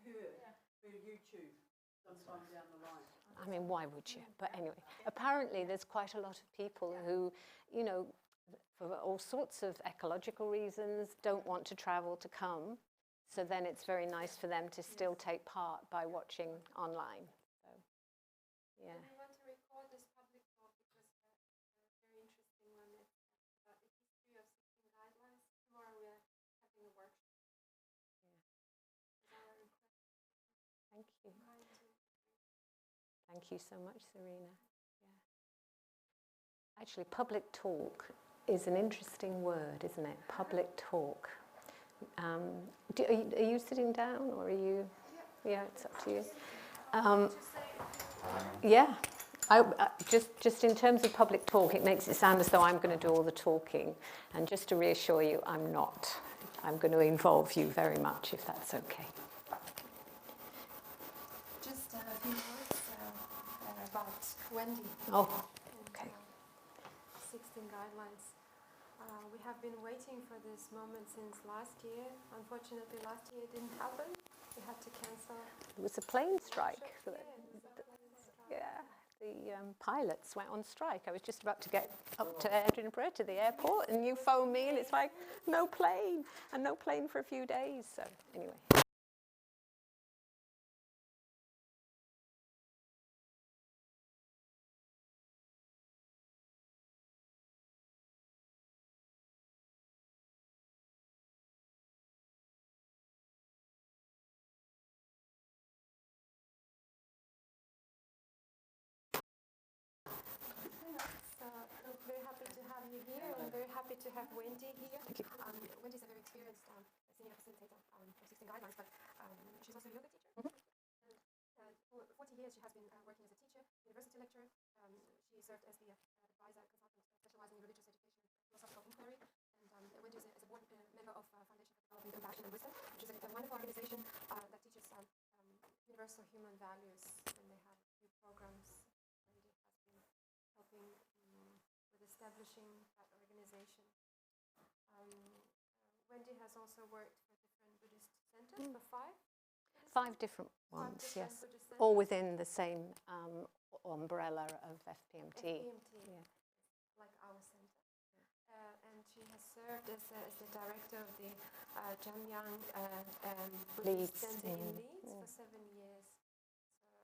heard through YouTube sometime down the line. I mean, why would you? But anyway, apparently there's quite a lot of people who, you know, for all sorts of ecological reasons, don't want to travel to come. So then it's very nice for them to still take part by watching online. So, yeah. We want to record this public talk because it's a very interesting one. It's about the history of 16 guidelines. Tomorrow we are having a workshop. Yeah. Thank you. Thank you so much, Serena. Yeah. Actually, public talk is an interesting word, isn't it? Public talk. Are you sitting down, or are you? Yeah, it's up to you. Yeah. Just in terms of public talk, it makes it sound as though I'm going to do all the talking. And just to reassure you, I'm not. I'm going to involve you very much, if that's okay. Just a few words about Wendy. Oh, okay. 16 guidelines. We have been waiting for this moment since last year. Unfortunately, last year it didn't happen. We had to cancel. It was a plane strike. Yeah, The pilots went on strike. I was just about to get up to Edinburgh to the airport, and you phone me, and it's like, no plane, and no plane for a few days. So anyway. Very happy to have you here. I'm very happy to have Wendy here. Thank you. Wendy's a very experienced senior facilitator for 16 guidelines, but she's also a yoga teacher. For 40 years, she has been working as a teacher, university lecturer. She served as the advisor consultant specializing in religious education and philosophical inquiry. And Wendy is a board member of Foundation for Development, Compassion and Wisdom, which is a wonderful organization that teaches universal human values, and they have a few programs. Wendy has been helping establishing that organization. Wendy has also worked for different Buddhist centers, for five different ones, yes. Buddhist centers. All within the same umbrella of FPMT. Yeah. Like our center. And she has served as the director of the Jamyang Buddhist Center in Leeds for 7 years. So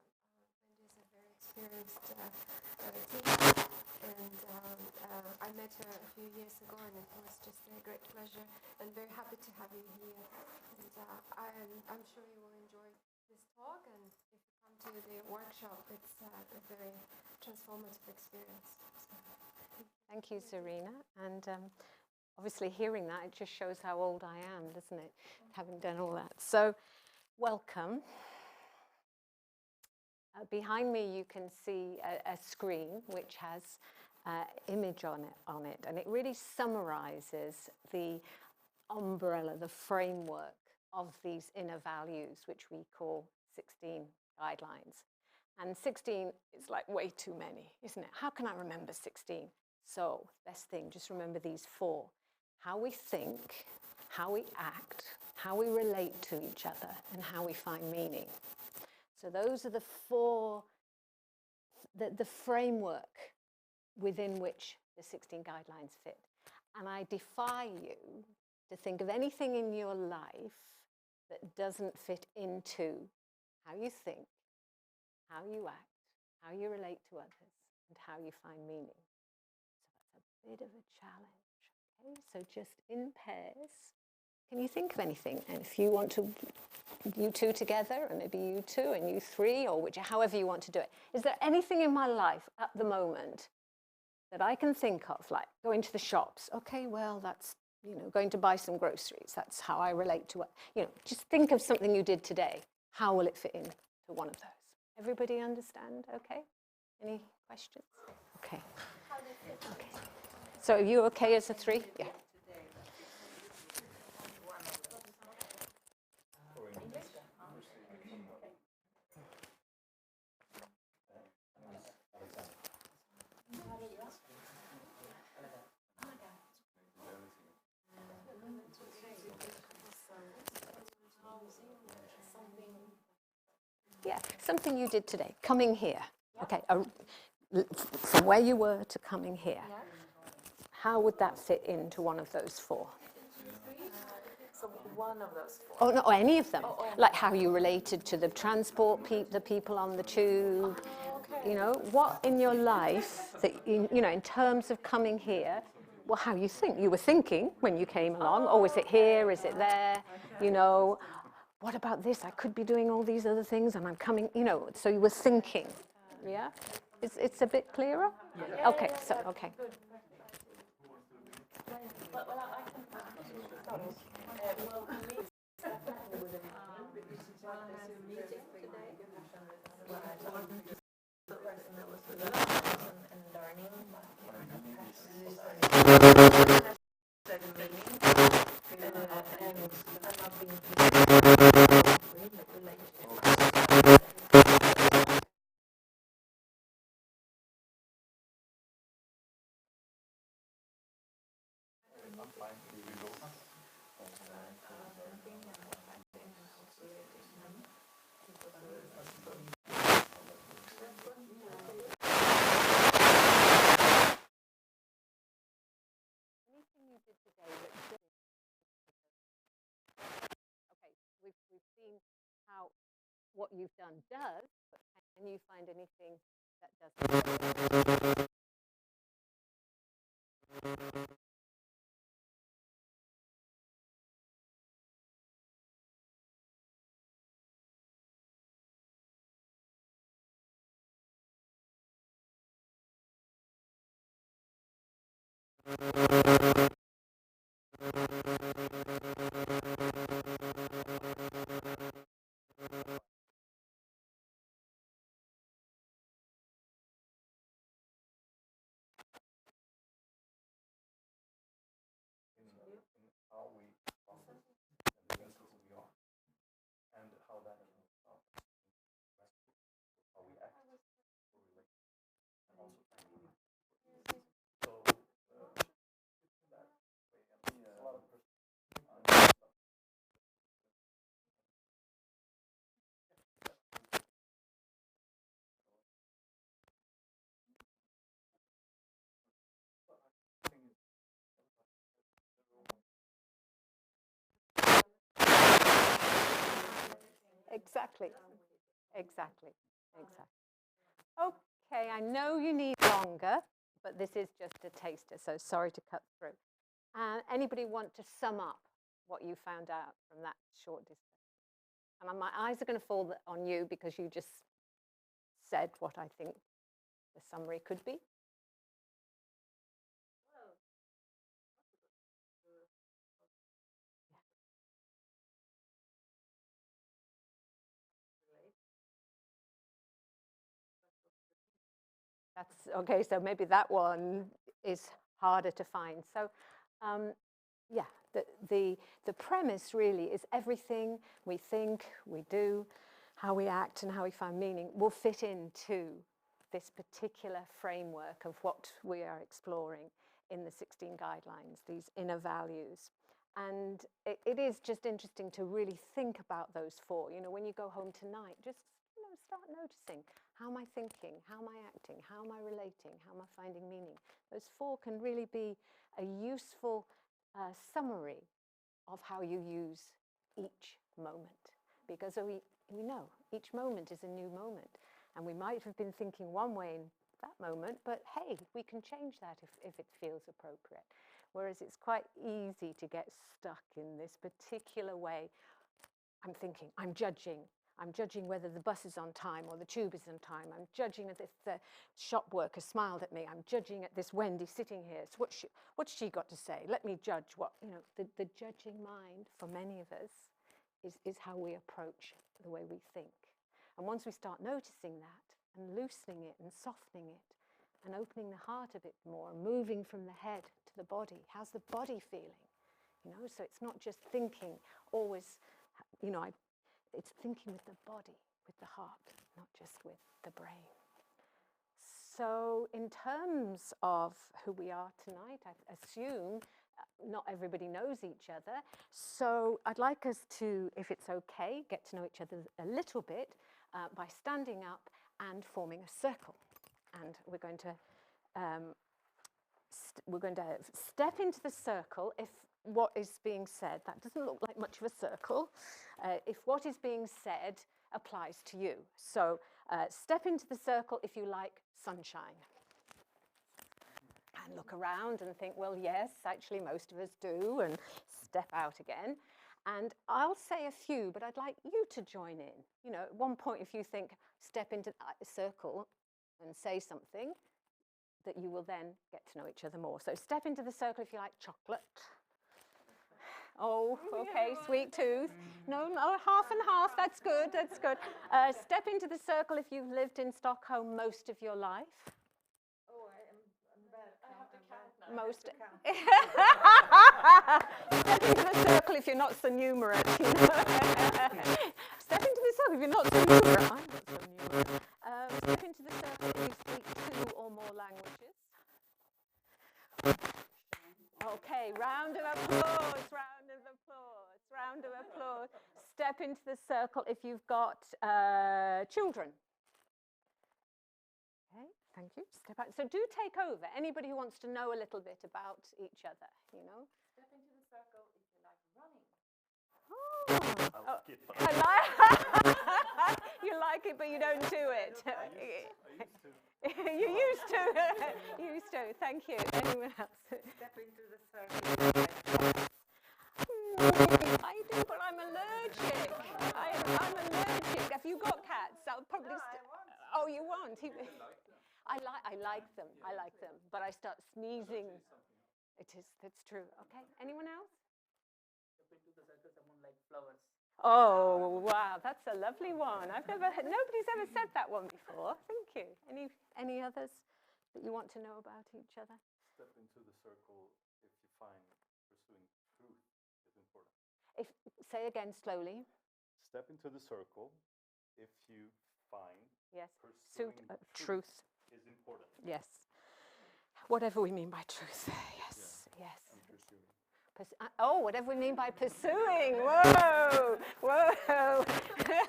Wendy is a very experienced teacher. And I met her a few years ago, and it was just a great pleasure, and very happy to have you here. And I'm sure you will enjoy this talk, and if you come to the workshop, it's a very transformative experience. So. Thank you, Serena. And obviously hearing that, it just shows how old I am, doesn't it? Having done all that. So, welcome. Behind me, you can see a screen which has image on it, and it really summarizes the umbrella, the framework of these inner values, which we call 16 guidelines. And 16 is like way too many, isn't it? How can I remember 16? So, best thing, just remember these 4. How we think, how we act, how we relate to each other, and how we find meaning. So those are the 4, the framework within which the 16 guidelines fit. And I defy you to think of anything in your life that doesn't fit into how you think, how you act, how you relate to others, and how you find meaning. So that's a bit of a challenge. Okay, so just in pairs. Can you think of anything? And if you want to, you 2 together, and maybe you 2 and you 3, or however you want to do it. Is there anything in my life at the moment that I can think of, like going to the shops? Okay, well, that's, going to buy some groceries. That's how I relate to it. Just think of something you did today. How will it fit into one of those? Everybody understand? Okay. Any questions? Okay. Okay. So are you okay as a 3? Yeah. Something Yeah, something you did today, coming here. Okay, from where you were to coming here. How would that fit into one of those four? So one of those four. Oh, no, or any of them. Like how you related to the transport, the people on the tube. You know, what in your life that, you know, in terms of coming here, well, how you think. You were thinking when you came along, oh, is it here, is it there? You know, what about this? I could be doing all these other things and I'm coming, you know, so you were thinking. Yeah? It's a bit clearer? Yeah. Okay, so, okay. Well, I can the person that was with us and learning, Okay, we've seen how what you've done does, but can you find anything that doesn't? Exactly. Okay, I know you need longer, but this is just a taster, so sorry to cut through. Anybody want to sum up what you found out from that short discussion? And my eyes are going to fall on you because you just said what I think the summary could be. That's okay, so maybe that one is harder to find. So yeah, the premise really is everything we think, we do, how we act and how we find meaning will fit into this particular framework of what we are exploring in the 16 guidelines, these inner values. And it is just interesting to really think about those four. You know, when you go home tonight, just start noticing, how am I thinking? How am I acting? How am I relating? How am I finding meaning? Those four can really be a useful summary of how you use each moment. Because we know each moment is a new moment. And we might have been thinking one way in that moment, but hey, we can change that if it feels appropriate. Whereas it's quite easy to get stuck in this particular way. I'm thinking, I'm judging whether the bus is on time or the tube is on time. I'm judging if the shop worker smiled at me. I'm judging at this Wendy sitting here. So what's she got to say? Let me judge what, you know, the judging mind for many of us is how we approach the way we think. And once we start noticing that and loosening it and softening it and opening the heart a bit more, moving from the head to the body, how's the body feeling? You know, so it's not just thinking always, you know, it's thinking with the body, with the heart, not just with the brain. So in terms of who we are tonight, I assume not everybody knows each other. So I'd like us to, if it's okay, get to know each other a little bit. by standing up and forming a circle. And we're going to step into the circle if what is being said, that doesn't look like much of a circle, if what is being said applies to you. So step into the circle if you like sunshine. And look around and think, well, yes, actually most of us do, and step out again. And I'll say a few, but I'd like you to join in. You know, at one point, if you think, step into a circle and say something, that you will then get to know each other more. So step into the circle if you like chocolate. Oh, okay, sweet tooth. No, half and half, that's good, that's good. Step into the circle if you've lived in Stockholm most of your life. Oh, I'm bad. I have to count now. Most. Step into the circle if you're not so numerate. You know? Step into the circle if you're not so numerate. I'm not so numerate. Step into the circle if you speak 2 or more languages. Okay, round of applause, round of applause, round of applause. Step into the circle if you've got children. Okay, thank you. Step out. So do take over. Anybody who wants to know a little bit about each other, you know. Step into the circle if you like running. I'll skip it. I like you like it, but you don't do it. I used to. You used to. Used to. Thank you. Anyone else? Step into the circle. I do, but I'm allergic. I'm allergic. Have you got cats? I'll probably. Oh, you won't. I like them. I like them, but I start sneezing. It is. That's true. Okay. Anyone else? Step into the circle, someone like flowers. Oh wow, that's a lovely one. Nobody's ever said that one before. Thank you. Any others that you want to know about each other? Step into the circle if you find pursuing truth is important. Say again slowly. Step into the circle if you find Yes. pursuing Truth. is important. Yes. Whatever we mean by truth. Yes. Yeah. Yes. And pursuing. Oh, whatever we mean by pursuing. Whoa. Whoa. Okay.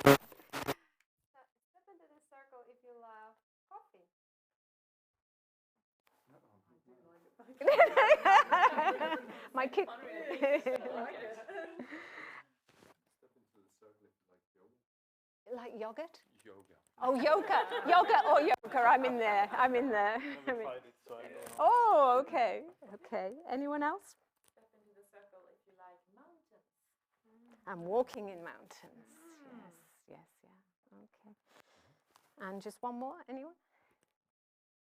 Step into the circle if you love coffee. My kid. Step into the circle if you like yoga. Like yogurt? Yoga. Oh, yoga. Yoga or yoga. I'm in there. Never tried it, so I don't know. Oh, okay. Okay. Anyone else? Step into the circle if you like mountains. I'm walking in mountains. Yes, yeah. Okay. And just one more. Anyone?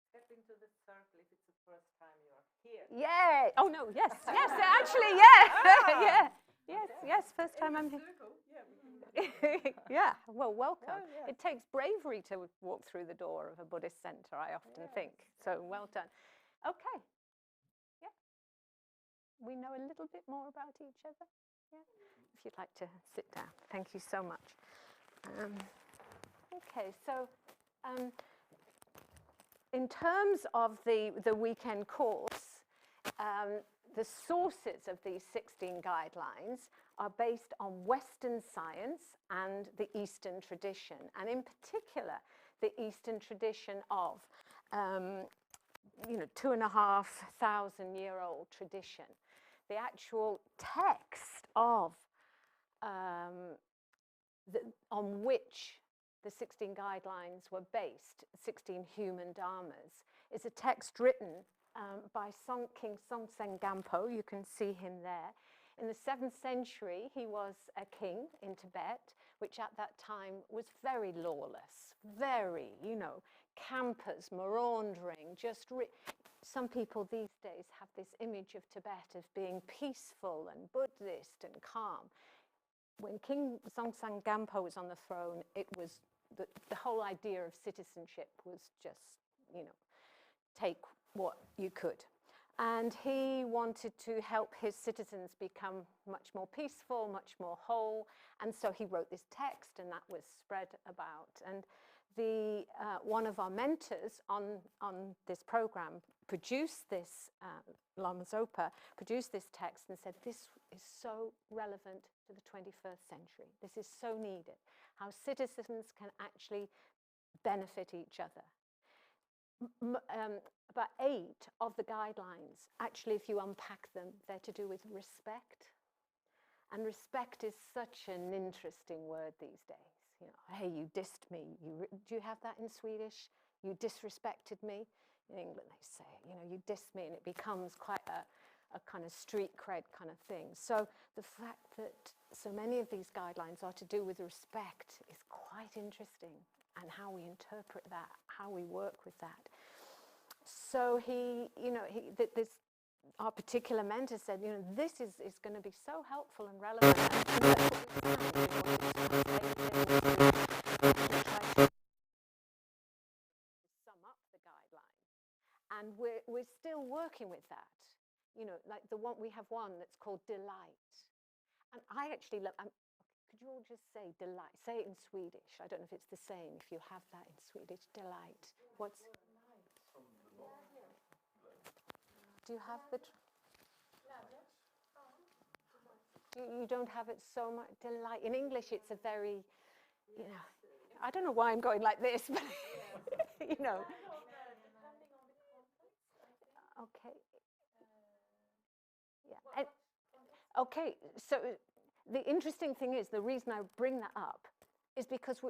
Step into the circle if it's the first time you're here. Yeah. Oh no. Yes. Yes. Actually, yeah. Yeah. Yes. First time I'm here. Yeah. Well, welcome. Oh, yeah. It takes bravery to walk through the door of a Buddhist center, I often think. So well done. Okay. Yeah. We know a little bit more about each other. Yeah. If you'd like to sit down. Thank you so much. Okay. So. In terms of the weekend course, the sources of these 16 guidelines are based on Western science and the Eastern tradition, and in particular, the Eastern tradition of, 2,500-year-old tradition. The actual text of, on which the 16 guidelines were based, 16 Human Dharmas, is a text written by King Songsten Gampo. You can see him there. In the 7th century, he was a king in Tibet, which at that time was very lawless, very, campers, maraudering, some people these days have this image of Tibet as being peaceful and Buddhist and calm. When King Songsten Gampo was on the throne, it was the whole idea of citizenship was just, take what you could. And he wanted to help his citizens become much more peaceful, much more whole. And so he wrote this text, and that was spread about. And one of our mentors on this program produced this, Lama Zopa produced this text and said, this is so relevant to the 21st century. This is so needed. How citizens can actually benefit each other. About 8 of the guidelines, actually, if you unpack them, they're to do with respect. And respect is such an interesting word these days. You know, hey, you dissed me. Do you have that in Swedish? You disrespected me. In England, they say, you know, you dissed me, and it becomes quite a kind of street cred kind of thing. So the fact that so many of these guidelines are to do with respect is quite interesting, and how we interpret that, how we work with that. So our particular mentor said, you know, this is going to be so helpful and relevant. And that's what we try to sum up the guidelines. And we're still working with that. You know, like we have one that's called delight. And I actually love, could you all just say delight? Say it in Swedish. I don't know if it's the same, if you have that in Swedish, delight. What's... Do you have the... You don't have it so much, delight. In English, it's a very, you know, I don't know why I'm going like this, but, you know. Okay. Yeah. Okay, so the interesting thing is, the reason I bring that up is because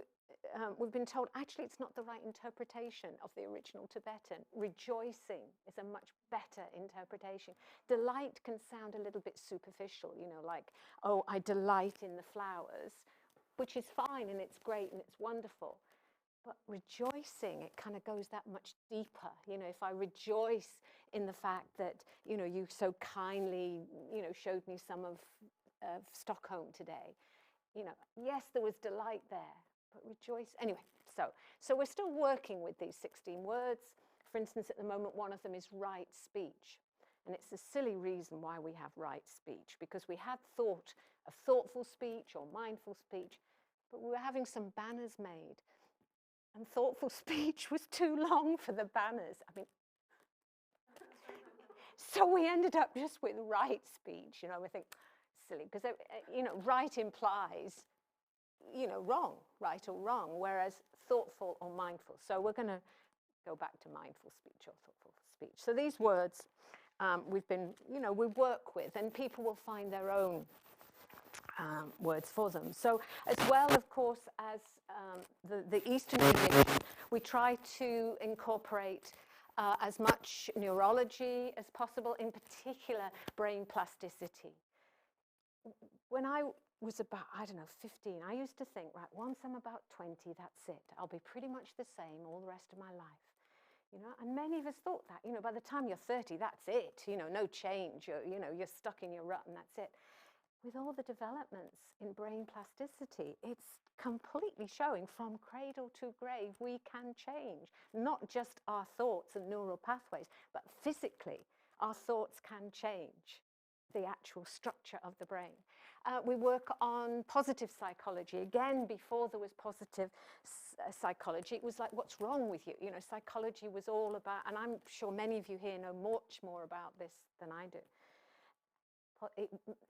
we've been told, actually, it's not the right interpretation of the original Tibetan. Rejoicing is a much better interpretation. Delight can sound a little bit superficial, you know, like, oh, I delight in the flowers, which is fine, and it's great, and it's wonderful. But rejoicing, it kind of goes that much deeper. You know, if I rejoice in the fact that, you know, you so kindly, you know, showed me some of Stockholm today, you know, yes, there was delight there, but rejoice. Anyway, so we're still working with these 16 words. For instance, at the moment, one of them is right speech. And it's a silly reason why we have right speech, because we had thought of thoughtful speech or mindful speech, but we were having some banners made. And thoughtful speech was too long for the banners. I mean, so we ended up just with right speech. You know, we think, silly, because, you know, right implies, you know, wrong, right or wrong, whereas thoughtful or mindful. So we're going to go back to mindful speech or thoughtful speech. So these words we've been, you know, we work with, and people will find their own words for them. So as well, of course, as the Eastern tradition, we try to incorporate as much neurology as possible, in particular brain plasticity. When I was about, I don't know, 15, I used to think, right, once I'm about 20, that's it. I'll be pretty much the same all the rest of my life. You know, and many of us thought that, you know, by the time you're 30, that's it. You know, no change. You're stuck in your rut and that's it. With all the developments in brain plasticity, it's completely showing from cradle to grave we can change. Not just our thoughts and neural pathways, but physically our thoughts can change the actual structure of the brain. We work on positive psychology. Again, before there was positive psychology, it was like, what's wrong with you? You know, psychology was all about, and I'm sure many of you here know much more about this than I do.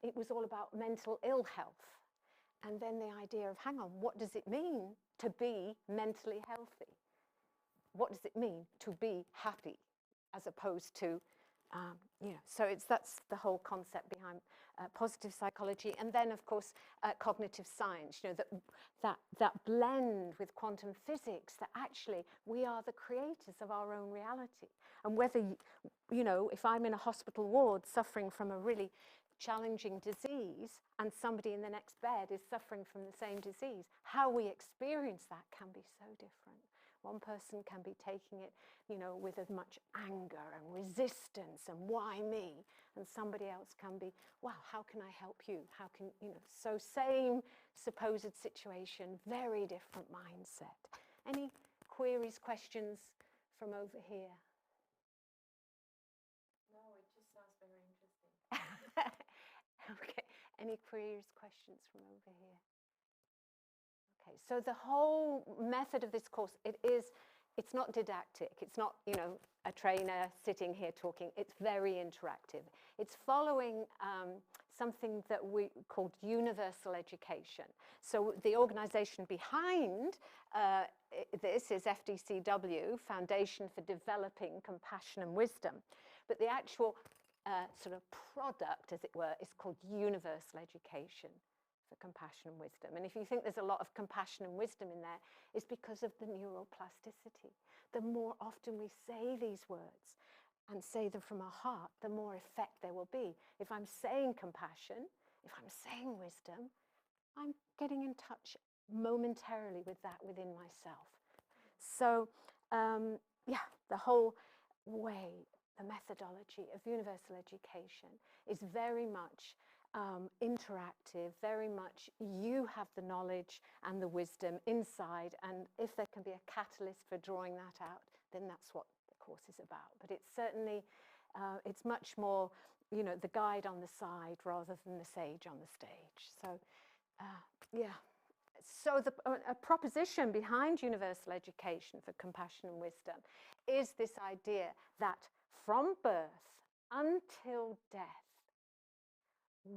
It was all about mental ill health. And then the idea of, hang on, what does it mean to be mentally healthy? What does it mean to be happy, as opposed to, you know, so that's the whole concept behind positive psychology. And then, of course, cognitive science, you know, that blend with quantum physics, that actually we are the creators of our own reality. And whether, you know, if I'm in a hospital ward suffering from a really challenging disease and somebody in the next bed is suffering from the same disease, how we experience that can be so different. One person can be taking it, you know, with as much anger and resistance and why me? And somebody else can be, wow, how can I help you? How can, you know, so same supposed situation, very different mindset. Any queries, questions from over here? No, it just sounds very interesting. Okay, any queries, questions from over here? Okay, so the whole method of this course, it's not didactic. It's not, you know, a trainer sitting here talking. It's very interactive. It's following something that we called universal education. So the organization behind this is FDCW, Foundation for Developing Compassion and Wisdom. But the actual sort of product, as it were, is called universal education for compassion and wisdom. And if you think there's a lot of compassion and wisdom in there, it's because of the neuroplasticity. The more often we say these words and say them from our heart, the more effect there will be. If I'm saying compassion, if I'm saying wisdom, I'm getting in touch momentarily with that within myself. So, yeah, the whole way, the methodology of universal education is very much interactive, very much you have the knowledge and the wisdom inside, and if there can be a catalyst for drawing that out, then that's what the course is about. But it's certainly, it's much more, you know, the guide on the side rather than the sage on the stage. So, yeah. So a proposition behind universal education for compassion and wisdom is this idea that from birth until death,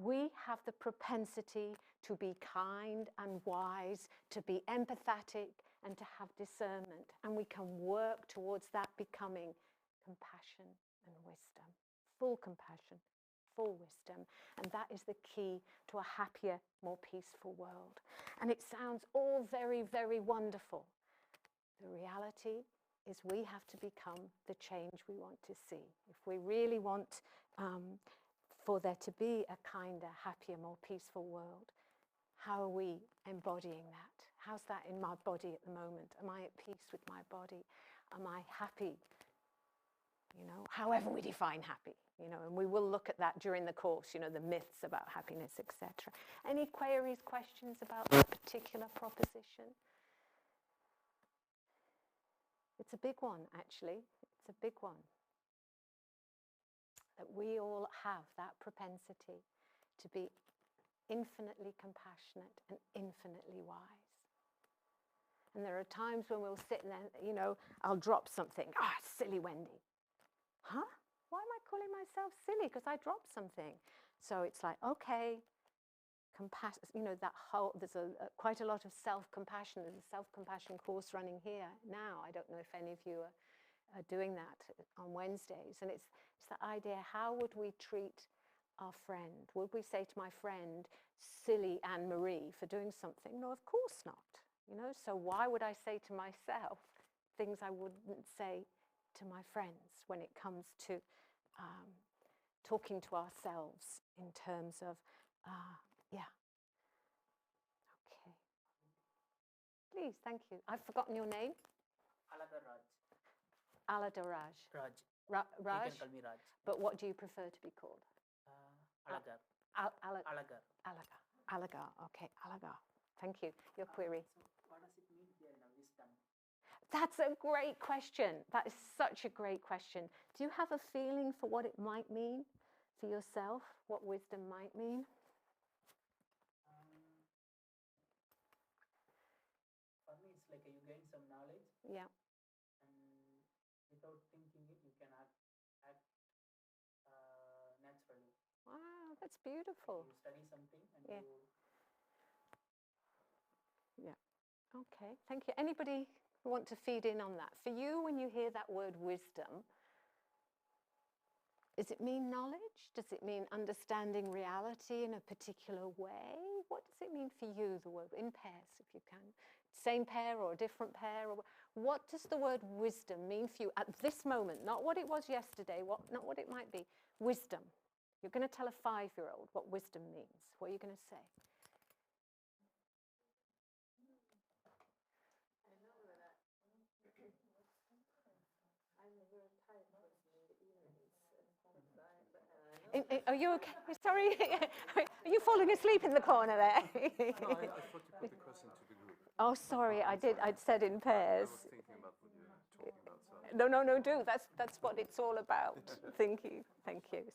we have the propensity to be kind and wise, to be empathetic and to have discernment. And we can work towards that becoming compassion and wisdom, full compassion, full wisdom. And that is the key to a happier, more peaceful world. And it sounds all very, very wonderful. The reality is we have to become the change we want to see. If we really want for there to be a kinder, happier, more peaceful world, how are we embodying that? How's that in my body at the moment? Am I at peace with my body? Am I happy? You know, however we define happy, you know, and we will look at that during the course, you know, the myths about happiness, etc. Any queries, questions about that particular proposition? It's a big one, actually. It's a big one. That we all have that propensity to be infinitely compassionate and infinitely wise. And there are times when we'll sit and then, you know, I'll drop something. Ah, silly Wendy. Huh? Why am I calling myself silly? Because I dropped something. So it's like, okay, compassion, you know, that whole, there's quite a lot of self-compassion. There's a self-compassion course running here now. I don't know if any of you are doing that on Wednesdays. And it's the idea, how would we treat our friend? Would we say to my friend, silly Anne-Marie for doing something? No, of course not. You know, so why would I say to myself things I wouldn't say to my friends when it comes to talking to ourselves in terms of, yeah. Okay. Please, thank you. I've forgotten your name. Alaga Raj. Alada Raj. Raj. Raj? You can call me Raj. But what do you prefer to be called? Alagar. Alagar. Alagar. Okay, Alagar. Thank you. Your query. So what does it mean here in wisdom? That's a great question. That is such a great question. Do you have a feeling for what it might mean for yourself? What wisdom might mean? For me, it's like you gain some knowledge. Yeah. And without thinking it, you can act naturally. Wow, that's beautiful. You study something and Yeah. you... Yeah. Okay, thank you. Anybody want to feed in on that? For you, when you hear that word wisdom, does it mean knowledge? Does it mean understanding reality in a particular way? What does it mean for you, the word, in pairs, if you can? Same pair or a different pair? Or what does the word wisdom mean for you at this moment? Not what it was yesterday, not what it might be. Wisdom. You're going to tell a 5-year-old what wisdom means. What are you going to say? Are you okay? Sorry, are you falling asleep in the corner there? No, I thought you put the question to the group. Oh, sorry, I did. I'd said in I pairs. was thinking about what you were talking about. So. No, do. That's what it's all about. Thank you.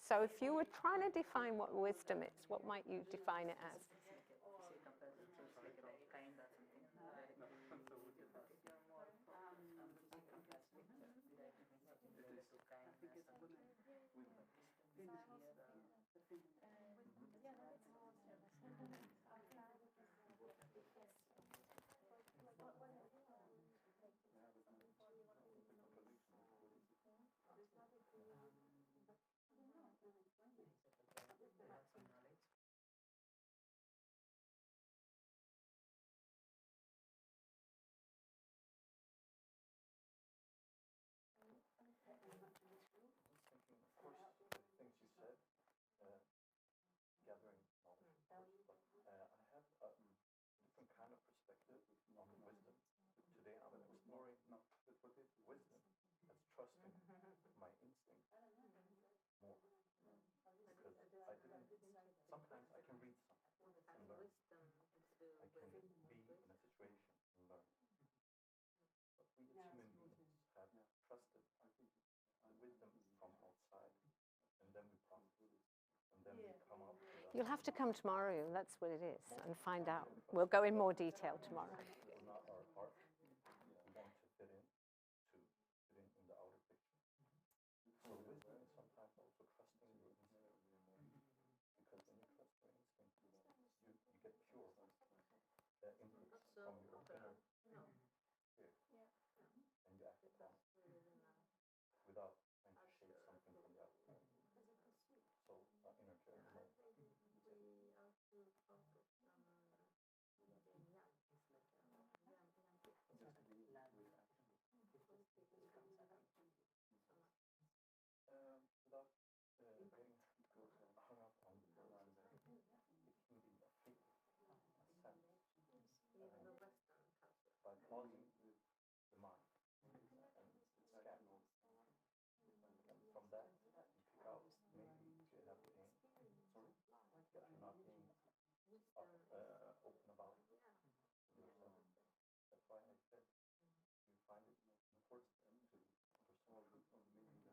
So if you were trying to define what wisdom is, what might you define it as? Say compared to it's like kind or something. more. Because I didn't, sometimes I can read something and learn. I can be in a situation and learn. But we as human beings have trusted the wisdom from outside, and then we process it, and then we come up with You'll have to come tomorrow, that's what it is, and find out. We'll go in more detail tomorrow. We're not our heart. We want to fit in the outer picture. So wisdom is sometimes also trusting your instinct. Because when you trust your instinct, you get pure inputs from your inner spirit, and you act upon it without trying to shape something from the outside. So inner journey mode. Without getting hung up on the words, it can be a feeling, a sense, by pausing the mind and scan. And from that, you pick out maybe if you have pain, that you're not being open about yourself. That's why I said you find it important to pursue truth, not your truth, my truth,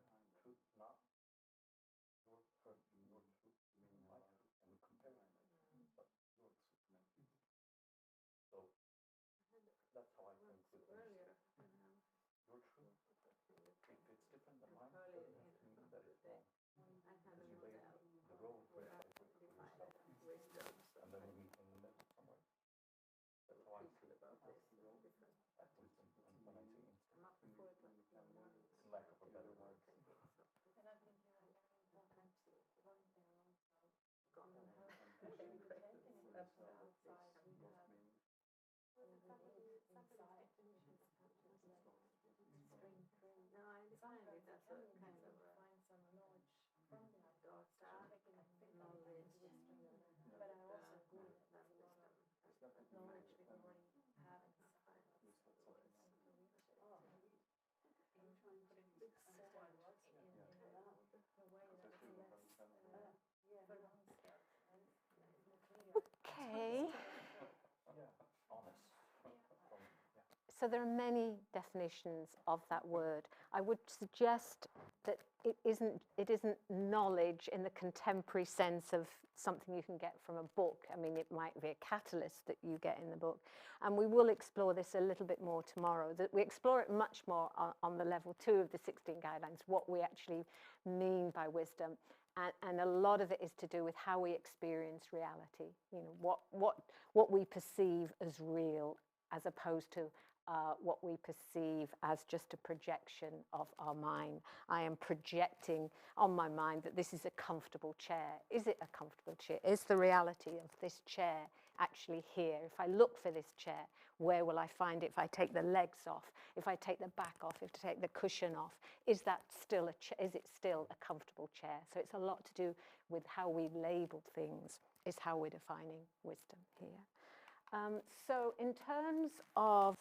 and we compare it, but yours. So that's how I think with understanding. Your truth, if it's different than mine, it doesn't have to mean that it's wrong. Because you lay the road brick by brick for yourself, and then we meet in the middle somewhere. That's how I see it. That wisdom, and when I say instinct, in lack of a better word. And I think you are very important to one thing also, how pushing the taking it from outside we have somebody's definition of strength. No, I understand it. That's a kind of find some knowledge from the outside, taking a bit of knowledge, but I also agree that there's a lot of knowledge we already have inside. I'm trying to put it in a way that it's less Okay. Yeah, honest. So there are many definitions of that word. I would suggest that it isn't knowledge in the contemporary sense of something you can get from a book. I mean, it might be a catalyst that you get in the book. And we will explore this a little bit more tomorrow. That we explore it much more on the level 2 of the 16 guidelines, what we actually mean by wisdom. And a lot of it is to do with how we experience reality. You know, what we perceive as real, as opposed to what we perceive as just a projection of our mind. I am projecting on my mind that this is a comfortable chair. Is it a comfortable chair? Is the reality of this chair actually here? If I look for this chair, where will I find it? If I take the legs off, if I take the back off, if I take the cushion off, is it still a comfortable chair? So it's a lot to do with how we label things, is how we're defining wisdom here. So in terms of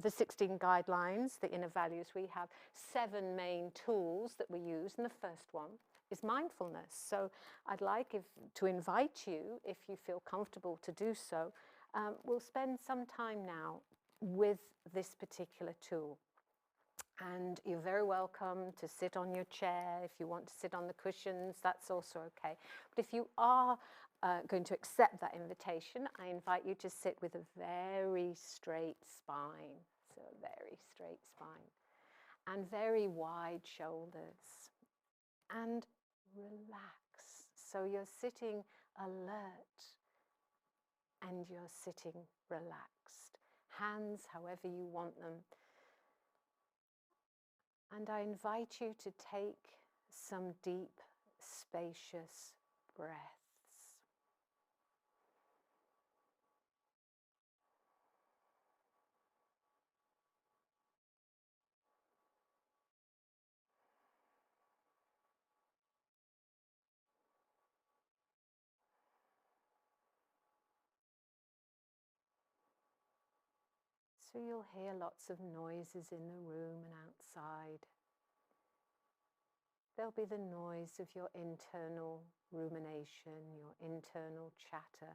the 16 guidelines, the inner values, we have 7 main tools that we use, and the first one is mindfulness. So I'd like to invite you, if you feel comfortable to do so, we'll spend some time now with this particular tool. And you're very welcome to sit on your chair. If you want to sit on the cushions, that's also okay. But if you are going to accept that invitation, I invite you to sit with a very straight spine. So a very straight spine. And very wide shoulders. And relax. So you're sitting alert. And you're sitting relaxed. Hands however you want them. And I invite you to take some deep, spacious breaths. So you'll hear lots of noises in the room and outside. there'll be the noise of your internal rumination, your internal chatter.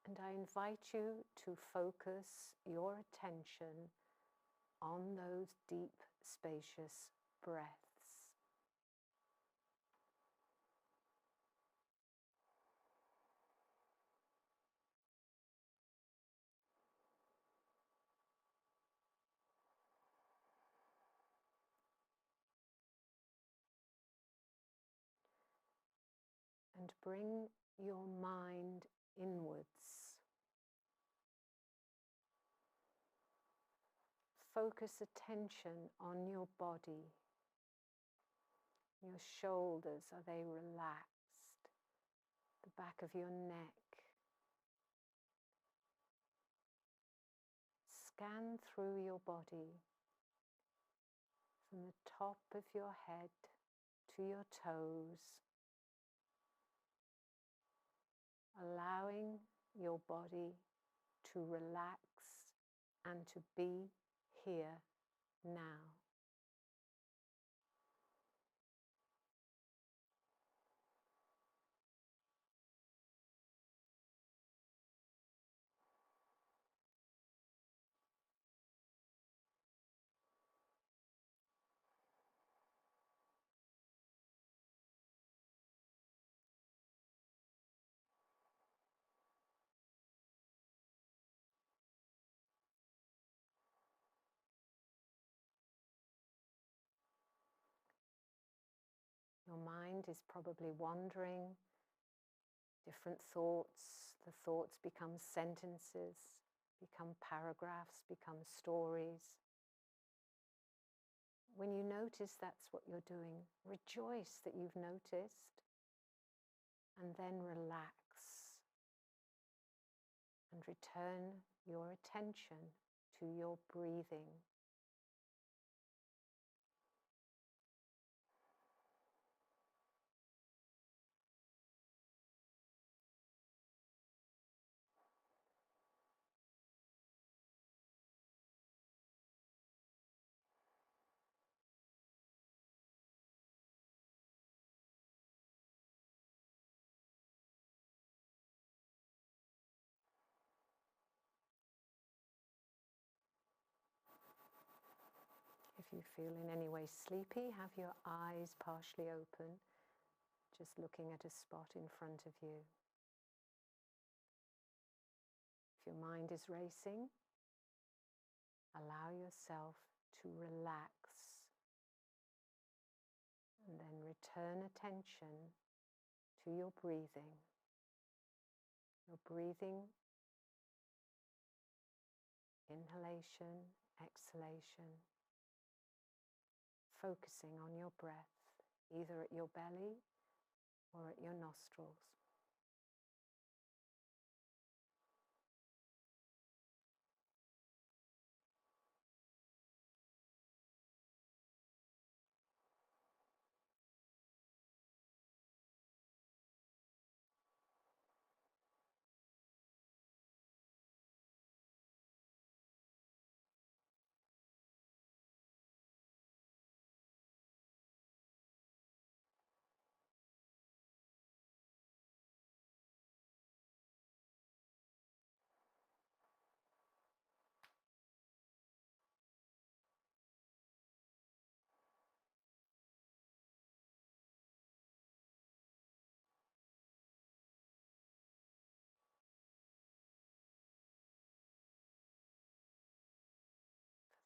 And I invite you to focus your attention on those deep, spacious breaths. And bring your mind inwards. Focus attention on your body. Your shoulders, are they relaxed? The back of your neck. Scan through your body from the top of your head to your toes, allowing your body to relax and to be here now. Your mind is probably wandering, different thoughts. The thoughts become sentences, become paragraphs, become stories. When you notice that's what you're doing, rejoice that you've noticed, and then relax and return your attention to your breathing. If you feel in any way sleepy, have your eyes partially open, just looking at a spot in front of you. If your mind is racing, allow yourself to relax and then return attention to your breathing. Your breathing, inhalation, exhalation, focusing on your breath, either at your belly or at your nostrils.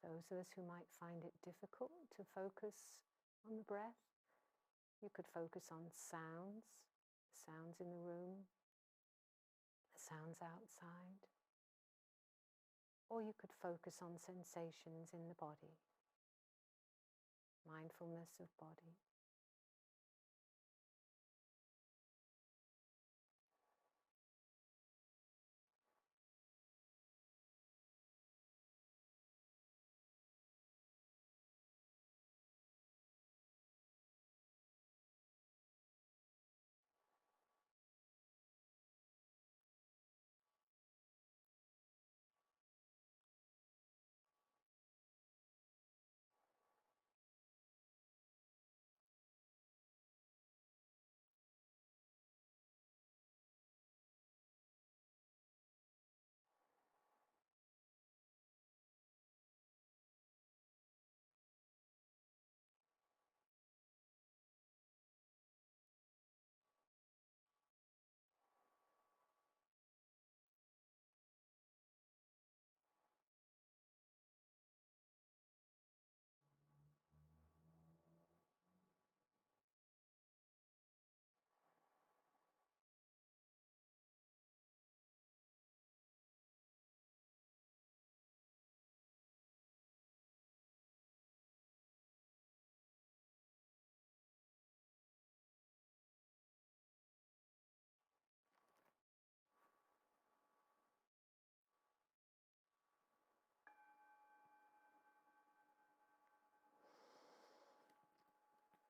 Those of us who might find it difficult to focus on the breath, you could focus on sounds, the sounds in the room, the sounds outside, or you could focus on sensations in the body, mindfulness of body.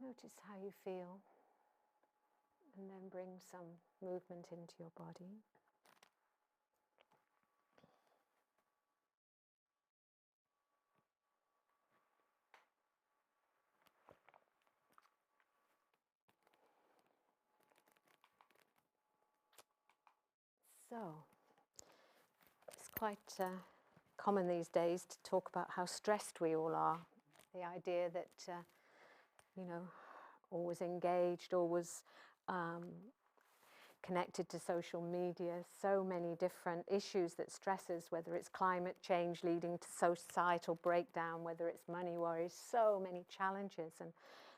Notice how you feel, and then bring some movement into your body. So, it's quite common these days to talk about how stressed we all are. The idea that, always engaged, always connected to social media, so many different issues that stress us, whether it's climate change leading to societal breakdown, whether it's money worries, so many challenges. And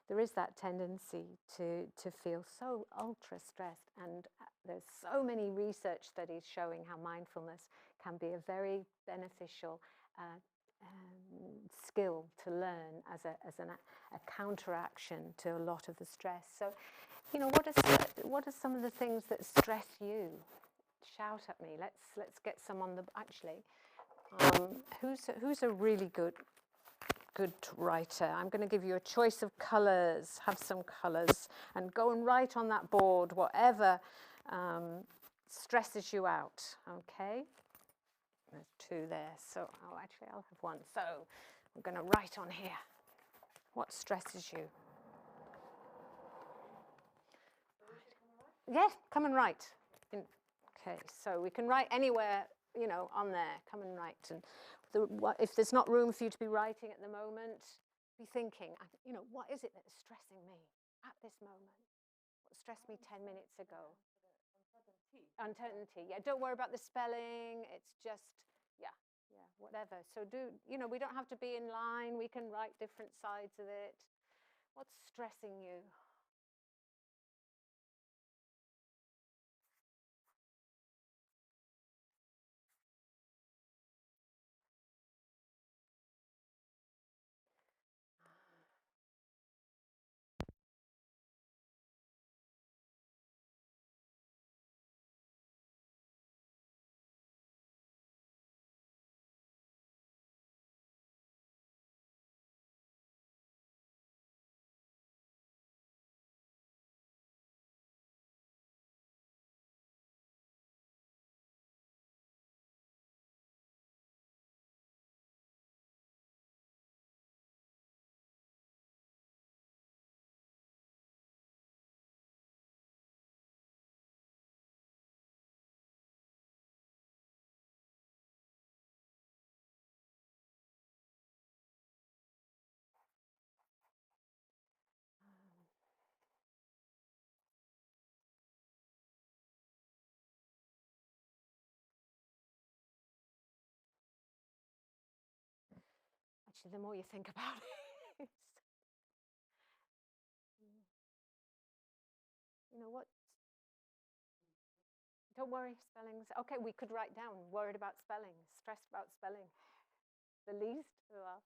there is that tendency to feel so ultra stressed, and there's so many research studies showing how mindfulness can be a very beneficial skill to learn as a counteraction to a lot of the stress. So, what are some of the things that stress you? Shout at me. Let's get some on the. Actually, who's a really good writer? I'm going to give you a choice of colours. Have some colours and go and write on that board whatever stresses you out. Okay. There's two there. So, actually, I'll have one. So, I'm going to write on here. What stresses you? Yes, come and write. Okay, so we can write anywhere, on there. Come and write. And if there's not room for you to be writing at the moment, be thinking, what is it that is stressing me at this moment? What stressed me 10 minutes ago? Uncertainty. Yeah, don't worry about the spelling. It's just, whatever. So we don't have to be in line. We can write different sides of it. What's stressing you? Actually, the more you think about it, what? Don't worry, spellings. Okay, we could write down worried about spelling, stressed about spelling. The least of our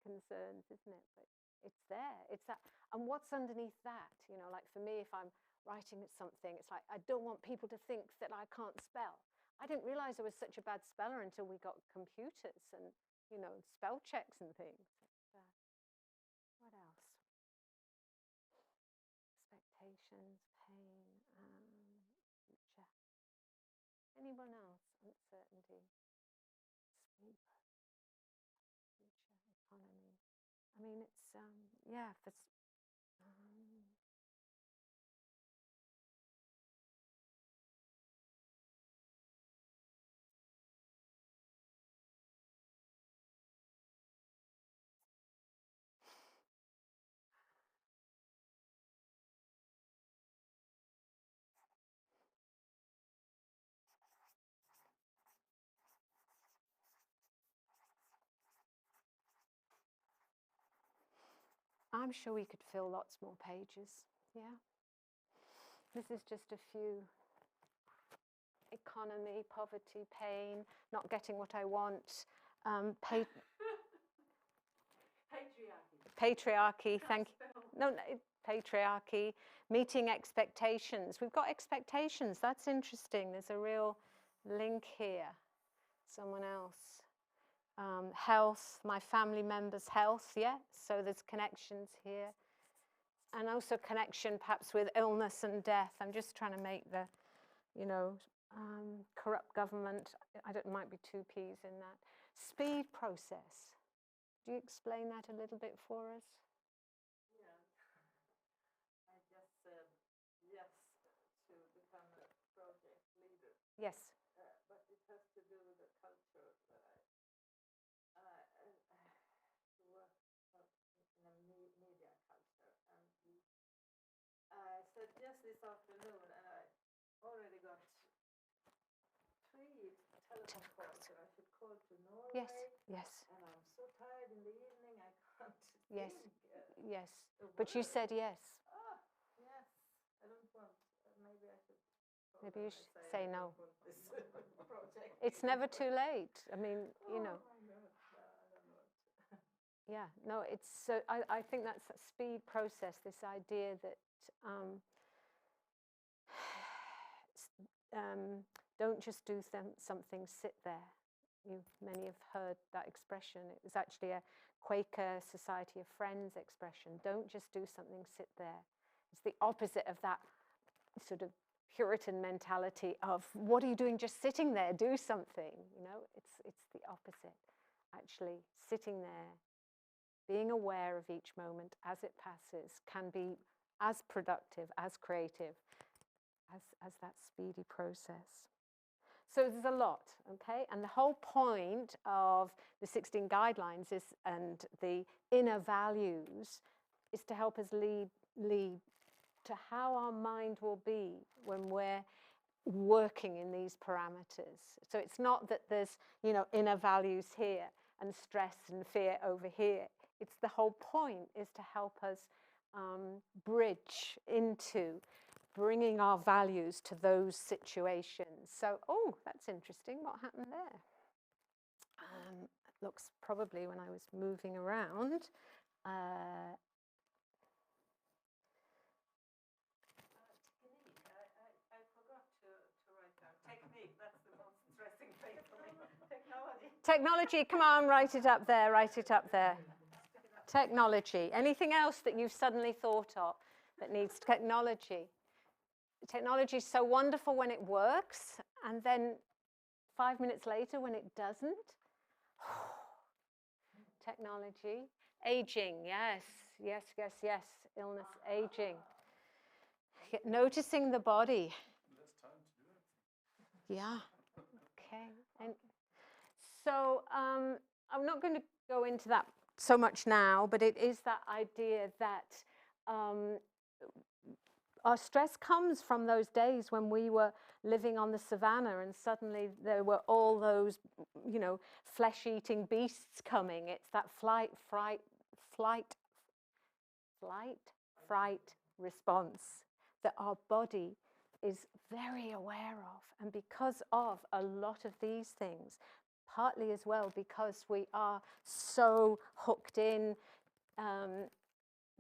concerns, isn't it? But it's there. It's that. And what's underneath that? Like for me, if I'm writing something, it's like I don't want people to think that I can't spell. I didn't realize I was such a bad speller until we got computers and spell checks and things. What else? Expectations, pain, future. Anyone else? Uncertainty, sleep, future, economy. I mean, it's That's. I'm sure we could fill lots more pages. Yeah. This is just a few. Economy, poverty, pain, not getting what I want, patriarchy. Thank you. No, patriarchy, meeting expectations. We've got expectations. That's interesting. There's a real link here. Someone else. Health, my family members' health. Yeah. So there's connections here. and also connection perhaps with illness and death. I'm just trying to make the, corrupt government, might be two P's in that. Speed process. Do you explain that a little bit for us? Yeah, I just said yes to become a project leader. Yes. But it has to do with the culture that I work in a media culture, and I said yes this afternoon, and I already got 3 telephone calls that I should call to Norway. Yes. And I'm so tired in the evening, I can't Yes. think. Yes. But you said yes. Yes. I don't want. Maybe I should. Maybe you should say no. This project. It's never too late. I mean, Oh my God. I don't know. Yeah. No. It's so. I think that's a speed process. This idea that don't just do something. Sit there. Many have heard that expression. It was actually a Quaker Society of Friends expression. Don't just do something, sit there. It's the opposite of that sort of Puritan mentality of what are you doing just sitting there, do something. It's the opposite. Actually sitting there, being aware of each moment as it passes can be as productive, as creative as that speedy process. So there's a lot, okay? And the whole point of the 16 guidelines and the inner values is to help us lead to how our mind will be when we're working in these parameters. So it's not that there's, inner values here and stress and fear over here. It's the whole point is to help us bridge into bringing our values to those situations. So, that's interesting. What happened there? It looks probably when I was moving around. Technique. I forgot to write down technique. That's the most stressing thing for me. Technology. Technology. Come on, write it up there. Write it up there. Technology. Anything else that you've suddenly thought of that needs technology? Technology is so wonderful when it works, and then 5 minutes later when it doesn't. Technology. Aging, yes. Illness, aging. Noticing the body. Less time to do it. Yeah. Okay. And so I'm not going to go into that so much now, but it is that idea that our stress comes from those days when we were living on the savannah and suddenly there were all those, flesh-eating beasts coming. It's that flight, fright response that our body is very aware of. And because of a lot of these things, partly as well because we are so hooked in,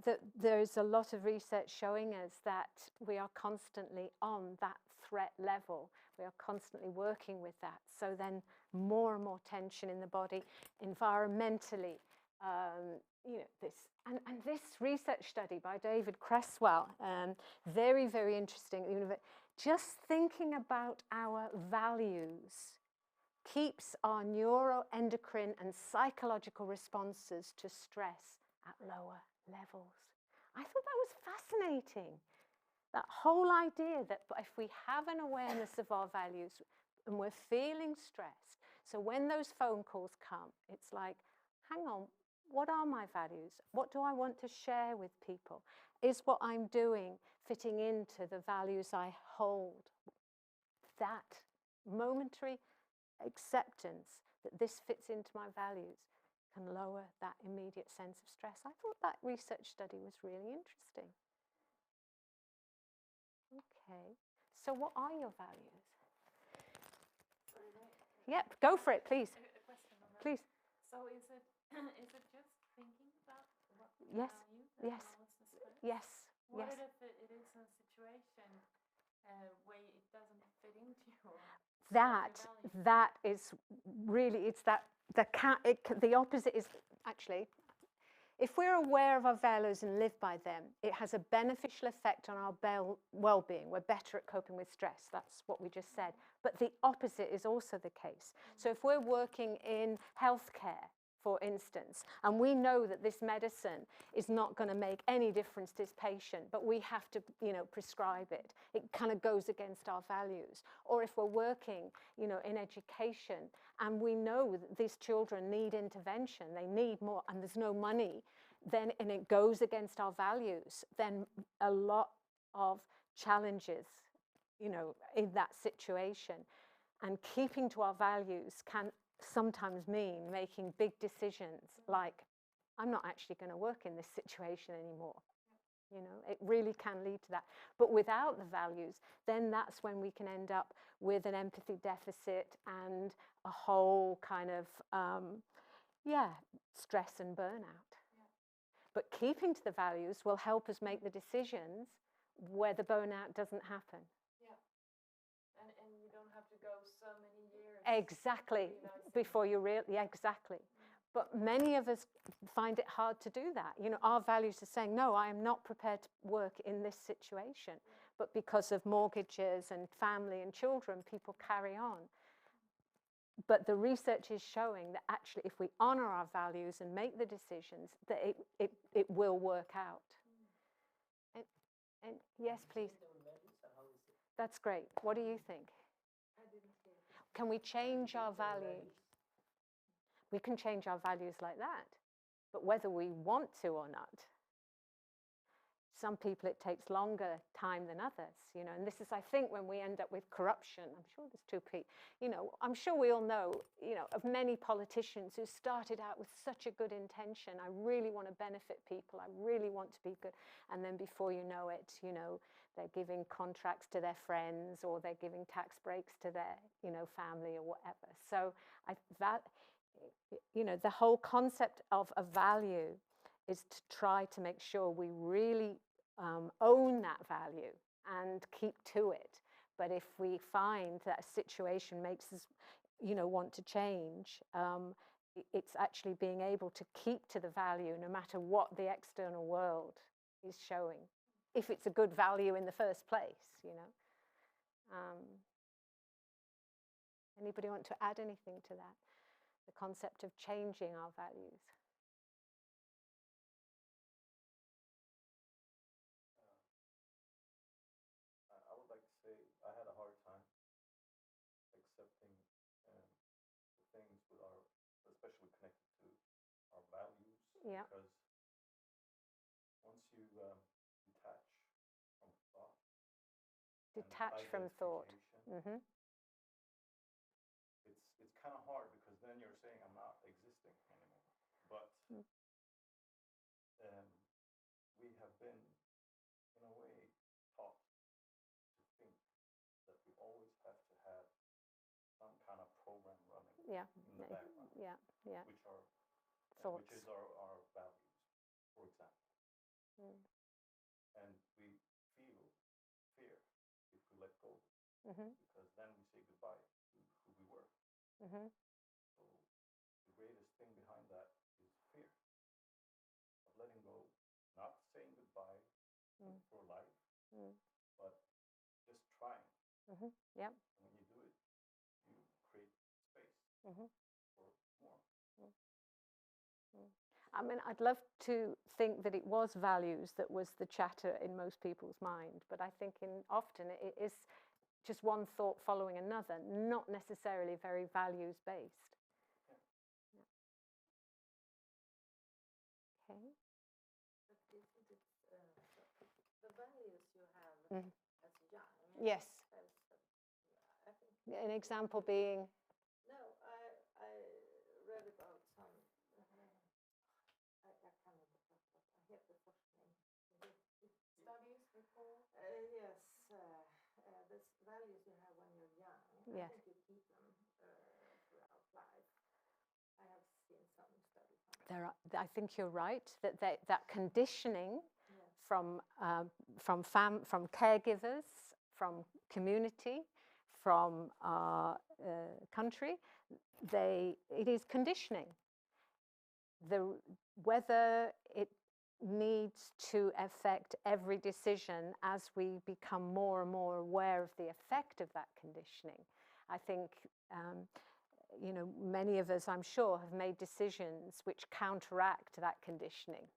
that there's a lot of research showing us that we are constantly on that threat level. We are constantly working with that. So then more and more tension in the body, environmentally, this research study by David Cresswell, very, very interesting. Just thinking about our values keeps our neuroendocrine and psychological responses to stress at lower levels. I thought that was fascinating. That whole idea that if we have an awareness of our values and we're feeling stressed, so when those phone calls come, it's like, hang on, what are my values? What do I want to share with people? Is what I'm doing fitting into the values I hold? That momentary acceptance that this fits into my values can lower that immediate sense of stress. I thought that research study was really interesting. Okay, so what are your values? Yep, go for it, please. A question on that. Please. So is it just thinking about what Yes, value yes, that lowers the stress? yes, What yes. if it is a situation where it doesn't fit into your That is really, it's that the opposite is actually, If we're aware of our values and live by them, it has a beneficial effect on our well-being. We're better at coping with stress. That's what we just said. But the opposite is also the case. So if we're working in healthcare, for instance, and we know that this medicine is not going to make any difference to this patient, but we have to, prescribe it. It kind of goes against our values. Or if we're working, in education, and we know that these children need intervention, they need more, and there's no money, then, and it goes against our values, then a lot of challenges, in that situation. And keeping to our values can sometimes mean making big decisions like, I'm not actually going to work in this situation anymore. It really can lead to that. But without the values, then that's when we can end up with an empathy deficit and a whole kind of, stress and burnout. But keeping to the values will help us make the decisions where the burnout doesn't happen. And you don't have to go so many years. Exactly, before you exactly. But many of us find it hard to do that. Our values are saying, no, I am not prepared to work in this situation. But because of mortgages and family and children, people carry on. But the research is showing that actually if we honor our values and make the decisions, that it will work out. And yes, please. That's great. What do you think? Can we change our values? We can change our values like that. But whether we want to or not, some people it takes longer time than others, and this is, I think, when we end up with corruption. I'm sure there's two people, I'm sure we all know, of many politicians who started out with such a good intention. I really want to benefit people. I really want to be good. And then before you know it, they're giving contracts to their friends, or they're giving tax breaks to their, family or whatever. So the whole concept of a value is to try to make sure we really own that value and keep to it. But if we find that a situation makes us, want to change, it's actually being able to keep to the value no matter what the external world is showing, if it's a good value in the first place, Anybody want to add anything to that? The concept of changing our values. I would like to say I had a hard time accepting the things with especially connected to our values. Yeah. Because once you detach from thought, Mm-hmm. it's kind of hard, because then you're saying I'm not existing anymore. But we have been, in a way, taught to think that we always have to have some kind of program running in the background. Which are thoughts. Which is our values, for example. And we feel fear if we let go, because then we say goodbye to who we were. So the greatest thing behind that is fear of letting go, not saying goodbye for life, but just trying. Yep. And when you do it, you create space for more. I mean, I'd love to think that it was values that was the chatter in most people's mind, but I think often it is just one thought following another, not necessarily very values-based. Okay. The values you have as young. Yes. I think An example being? No, I read about some. I can't remember. I hear the first name. Studies before? Yes, the values you have when you're young. Yes. I think you keep them throughout life. I have seen some studies. I think you're right that conditioning from caregivers, from community, from our country, it is conditioning. whether it needs to affect every decision as we become more and more aware of the effect of that conditioning. I think, you know, many of us, I'm sure, have made decisions which counteract that conditioning.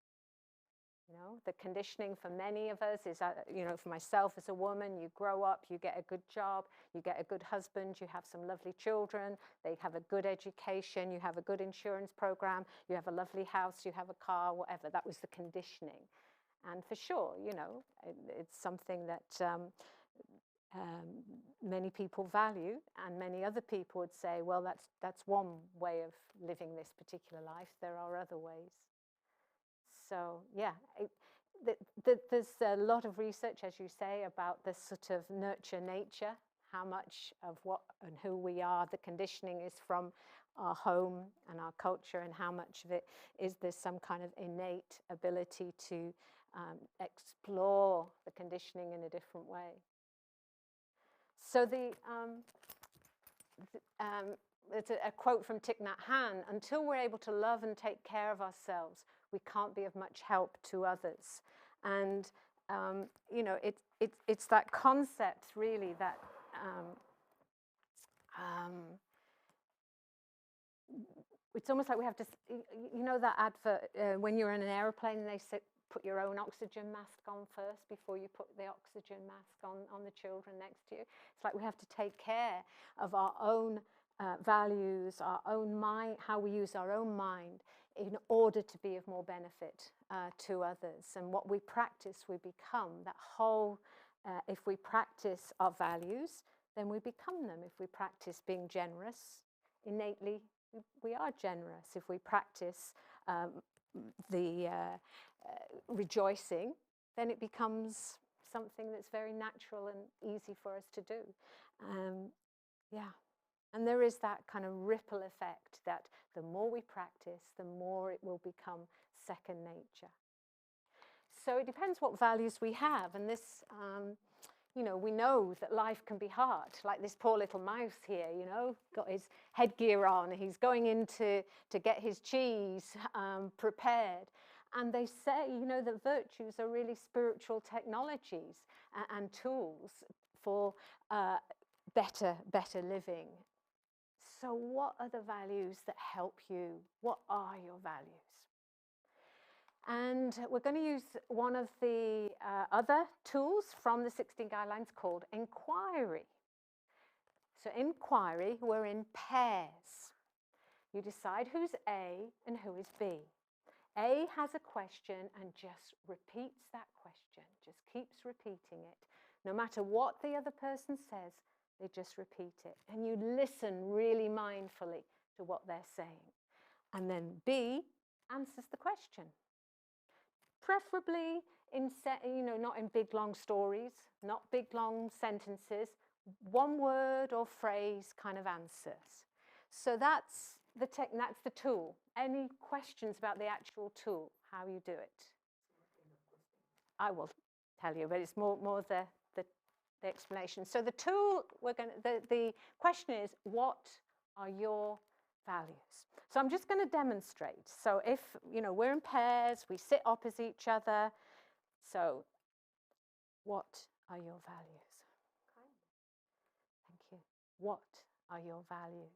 You know, the conditioning for many of us is, you know, for myself as a woman, you grow up, you get a good job, you get a good husband, you have some lovely children, they have a good education, you have a good insurance program, you have a lovely house, you have a car, whatever. That was the conditioning. And for sure, you know, it's something that many people value, and many other people would say, well, that's one way of living this particular life. There are other ways. So yeah, there's a lot of research, as you say, about this sort of nurture nature, how much of what and who we are, the conditioning is from our home and our culture, and how much of it is there's some kind of innate ability to explore the conditioning in a different way. So there's a quote from Thich Nhat Hanh: until we're able to love and take care of ourselves, we can't be of much help to others. And you know, it's that concept really that it's almost like we have to, you know, that advert when you're in an airplane and they say put your own oxygen mask on first before you put the oxygen mask on the children next to you. It's like we have to take care of our own values, our own mind, how we use our own mind in order to be of more benefit to others. And what we practice, we become. That whole, if we practice our values, then we become them. If we practice being generous, innately we are generous. If we practice the rejoicing, then it becomes something that's very natural and easy for us to do. Yeah. And there is that kind of ripple effect that the more we practice, the more it will become second nature. So it depends what values we have. And this, you know, we know that life can be hard. Like this poor little mouse here, you know, got his headgear on. He's going in to get his cheese prepared. And they say, you know, that virtues are really spiritual technologies and tools for better living. So what are the values that help you? What are your values? And we're going to use one of the other tools from the 16 guidelines called inquiry. So inquiry, we're in pairs. You decide who's A and who is B. A has a question and just repeats that question, just keeps repeating it. No matter what the other person says, they just repeat it. And you listen really mindfully to what they're saying. And then B answers the question. Preferably in, you know, not in big long stories, not big long sentences, one word or phrase kind of answers. So that's the tool. Any questions about the actual tool, how you do it? I will tell you, but it's more the explanation. So the tool, the question is, what are your values? So I'm just going to demonstrate. So if, you know, we're in pairs, we sit opposite each other. So what are your values? Thank you. What are your values?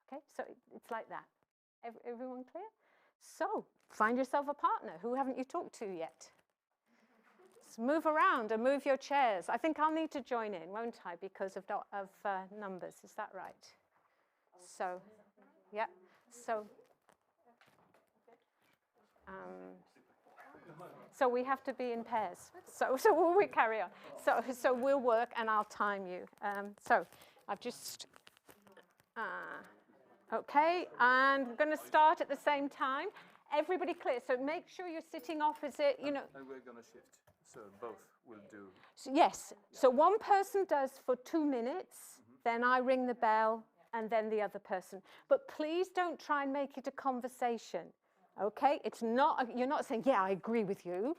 Okay, so it's like that. Everyone clear? So find yourself a partner. Who haven't you talked to yet? Move around and move your chairs. I think I'll need to join in, won't I, because of numbers. Is that right? So, yeah. So, so we have to be in pairs. So we carry on. So we'll work, and I'll time you. So I've just. Okay, and we're going to start at the same time. Everybody clear. So make sure you're sitting opposite. You know. And we're going to shift. So both will do. So yes. Yeah. So one person does for 2 minutes, then I ring the bell, and then the other person. But please don't try and make it a conversation. Okay? It's not. You're not saying, "Yeah, I agree with you."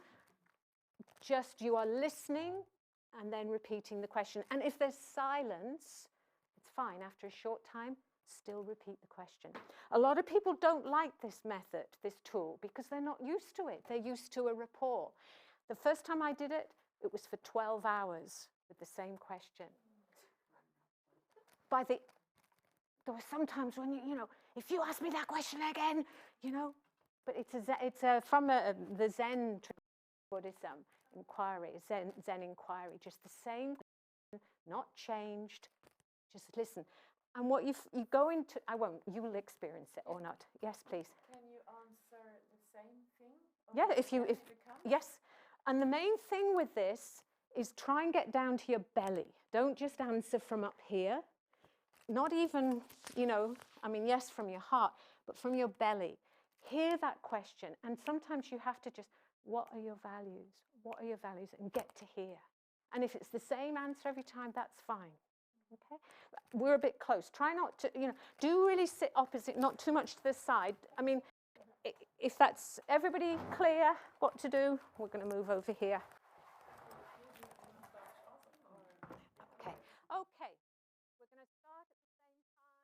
Just you are listening and then repeating the question. And if there's silence, it's fine. After a short time, Still repeat the question. A lot of people don't like this method, this tool, because they're not used to it. They're used to a rapport. The first time I did it, it was for 12 hours with the same question. There were some times when, you know, if you ask me that question again, you know, but it's from the Zen Buddhism inquiry, Zen inquiry, just the same, not changed, just listen. And what you go into, I won't, you will experience it or not. Yes, please. Can you answer the same thing? Yeah, yes. And the main thing with this is try and get down to your belly. Don't just answer from up here. Not even, you know, I mean, yes, from your heart, but from your belly. Hear that question. And sometimes you have to just, what are your values? What are your values? And get to hear. And if it's the same answer every time, that's fine. Okay? We're a bit close. Try not to, you know, do really sit opposite, not too much to the side. I mean, if that's everybody clear what to do, we're going to move over here. Okay. Okay. We're going to start at the same time.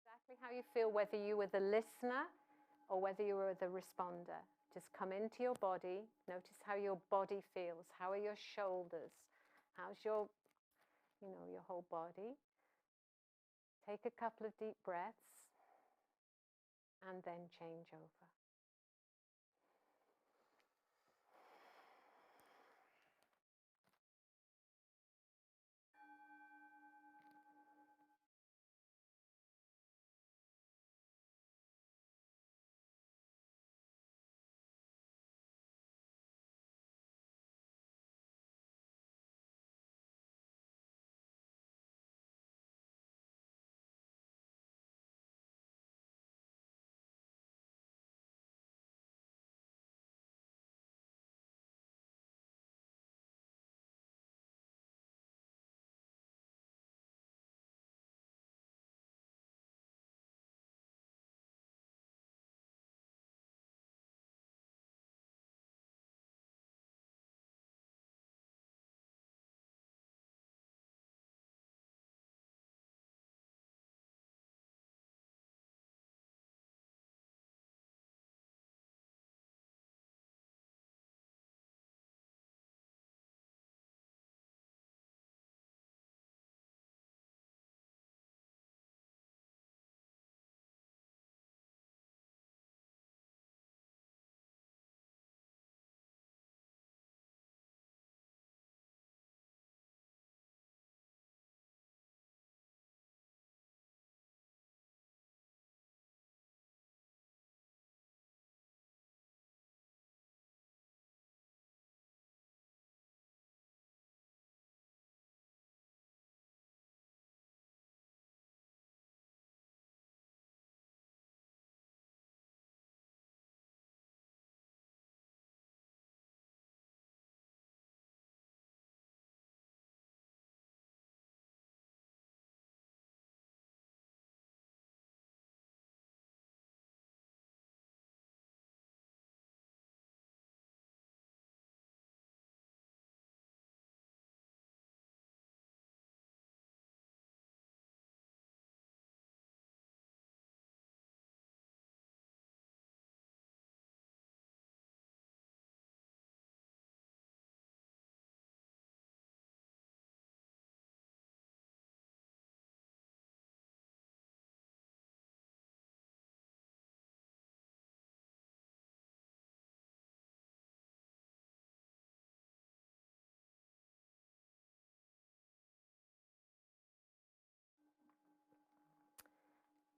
Exactly how you feel, whether you were the listener or whether you were the responder. Just come into your body. Notice how your body feels. How are your shoulders? How's your, you know, your whole body? Take a couple of deep breaths and then change over.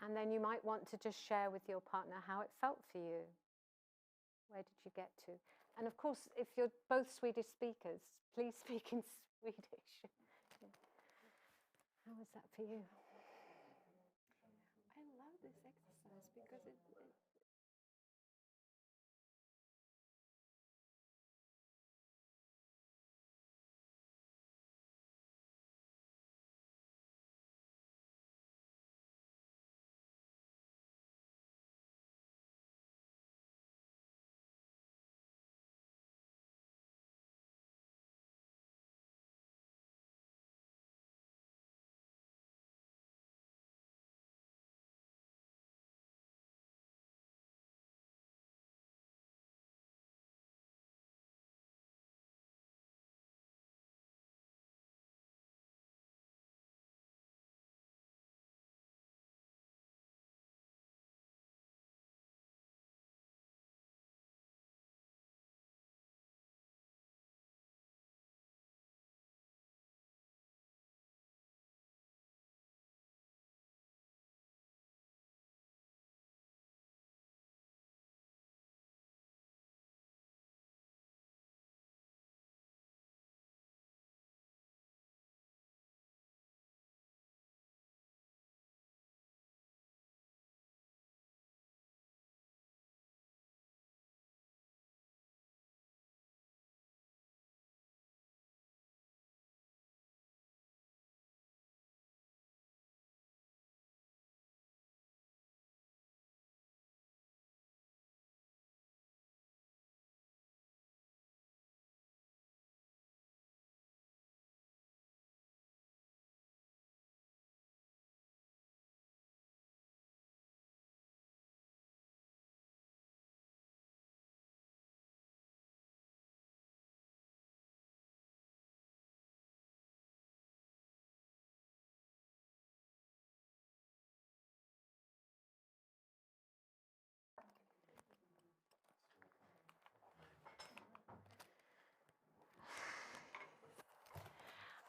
And then you might want to just share with your partner how it felt for you. Where did you get to? And of course, if you're both Swedish speakers, please speak in Swedish. How was that for you? I love this exercise because it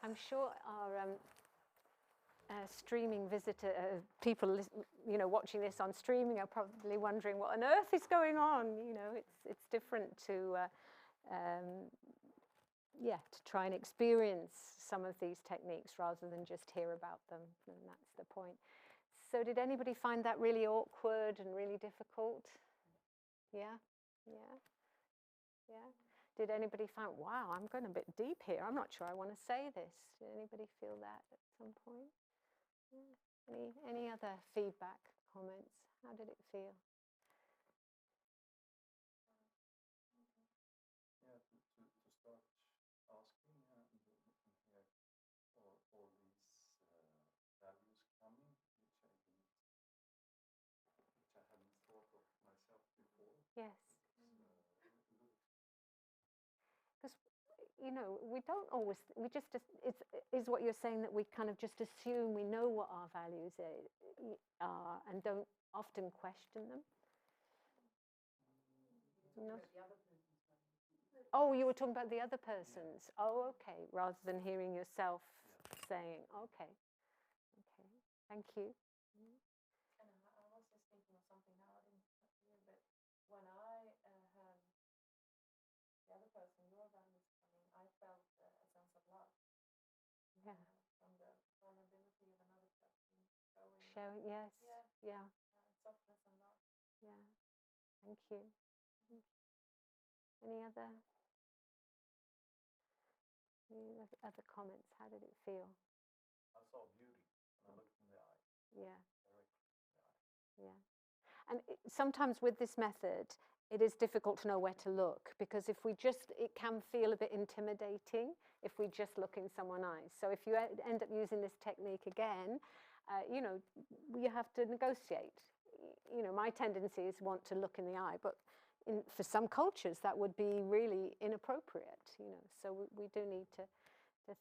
I'm sure our streaming visitor, people, watching this on streaming are probably wondering what on earth is going on. It's different to try and experience some of these techniques rather than just hear about them, and that's the point. So did anybody find that really awkward and really difficult? Yeah? Did anybody find, wow, I'm going a bit deep here. I'm not sure I want to say this. Did anybody feel that at some point? Yeah. Any other feedback, comments? How did it feel? Yeah, to start asking all these values coming, which I hadn't thought of myself before. Yes. We don't always, is what you're saying, that we kind of just assume we know what our values are and don't often question them? No? Oh, you were talking about the other person's. Oh, okay. Rather than hearing yourself saying, okay. Thank you. And I was just thinking of something now, I didn't hear, but when I had the other person, your values coming, I felt a sense of love. Yeah. From the vulnerability of another person showing. Yes. Yeah. Softness and love. Yeah. Thank you. Any other comments? How did it feel? I saw beauty and I looked in the eye. Yeah. Directly in the eye. Yeah. And sometimes with this method, it is difficult to know where to look, because it can feel a bit intimidating if we just look in someone's eyes. So if you end up using this technique again, you have to negotiate. My tendency is want to look in the eye, but for some cultures that would be really inappropriate. So we do need to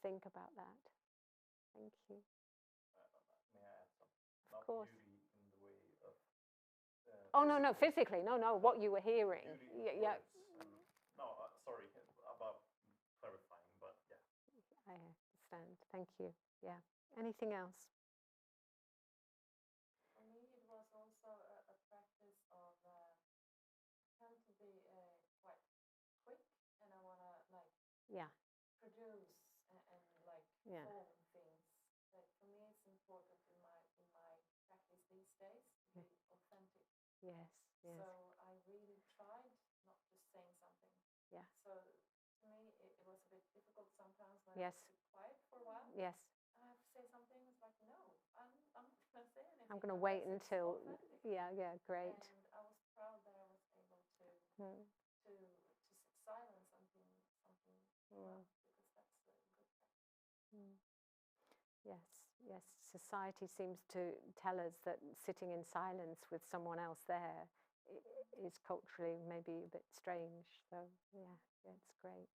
think about that. Thank you. May I add something? Of course. Beauty in the way of. Oh no, physically, no, what you were hearing. Beauty yeah. No, sorry about clarifying, but yeah. I understand. Thank you. Yeah. Anything else? For me, it Yeah. produce and like Yeah. form things. But for me, it's important in my practice these days to be authentic. Yes. Yes. So I really tried not to saying something. Yeah. So to me, it was a bit difficult sometimes when Yes. I was quiet for a while. Yes. I have to say something. It's like, no, I'm not going to say anything. I'm going to wait unless it's until. authentic. Yeah. Yeah. Great. And I was proud that I was able to Mm. to silence something well, because that's a good practice. Mm. Yes. Yes. Society seems to tell us that sitting in silence with someone else there is culturally maybe a bit strange. So yeah, it's great.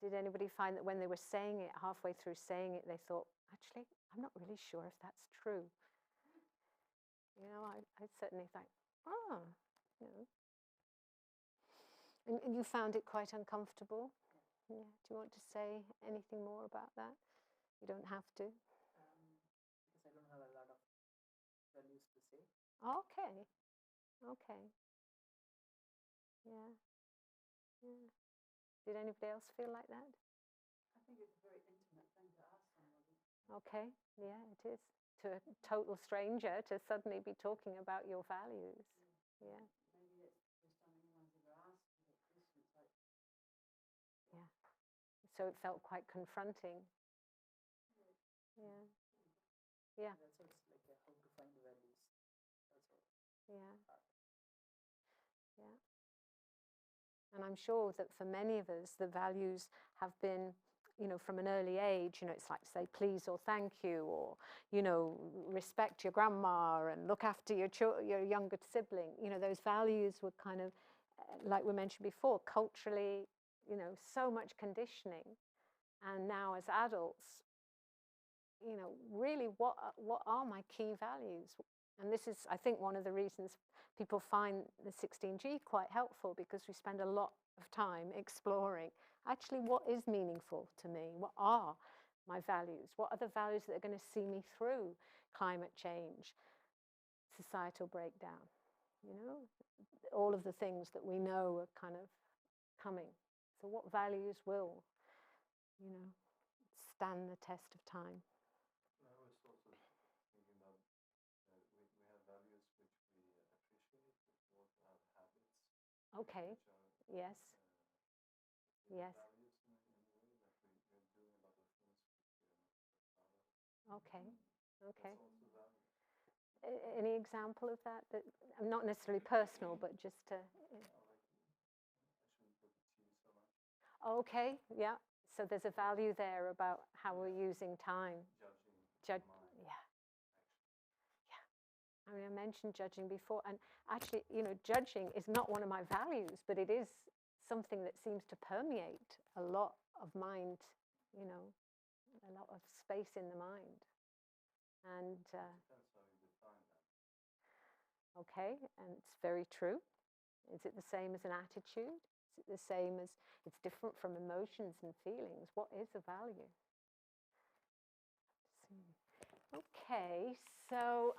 Did anybody find that when they were saying it, halfway through saying it, they thought, actually, I'm not really sure if that's true? You know, I certainly think, oh, you know. And you found it quite uncomfortable? Yeah. Do you want to say anything more about that? You don't have to. Because I don't have a lot of values to say. Okay. Okay. Yeah. Yeah. Did anybody else feel like that? I think it's a very intimate thing to ask somebody. Okay. Yeah, it is. To a total stranger to suddenly be talking about your values. Yeah. Maybe it's the first time anyone's ever asked me that question. It's like, Yeah. So it felt quite confronting. Yeah. Yeah. that's also like how to find the values. That's all. Yeah. Yeah. And I'm sure that for many of us, the values have been, you know, from an early age, you know, it's like say please or thank you, or, you know, respect your grandma and look after your younger sibling. You know, those values were kind of, like we mentioned before, culturally, you know, so much conditioning. And now as adults, you know, really what are my key values? And this is, I think, one of the reasons people find the 16G quite helpful, because we spend a lot of time exploring actually what is meaningful to me, what are my values, what are the values that are going to see me through climate change, societal breakdown, you know, all of the things that we know are kind of coming. So what values will, you know, stand the test of time? I was also thinking about we have values which we appreciate, but we also have habits. Okay. Which are, yes. Yes. Values in a way that we're doing a lot of things which we are not proud of. Okay. Okay. That's also value. Any example of that? That not necessarily personal, but just to. I shouldn't look at TV so much. Okay. Yeah. So there's a value there about how we're using time. Judging. Yeah. Yeah. I mean, I mentioned judging before, and actually, you know, judging is not one of my values, but it is something that seems to permeate a lot of mind, you know, a lot of space in the mind. And depends how you define that. okay, and it's very true. Is it the same as an attitude? Is it the same as, it's different from emotions and feelings? What is a value? Okay, so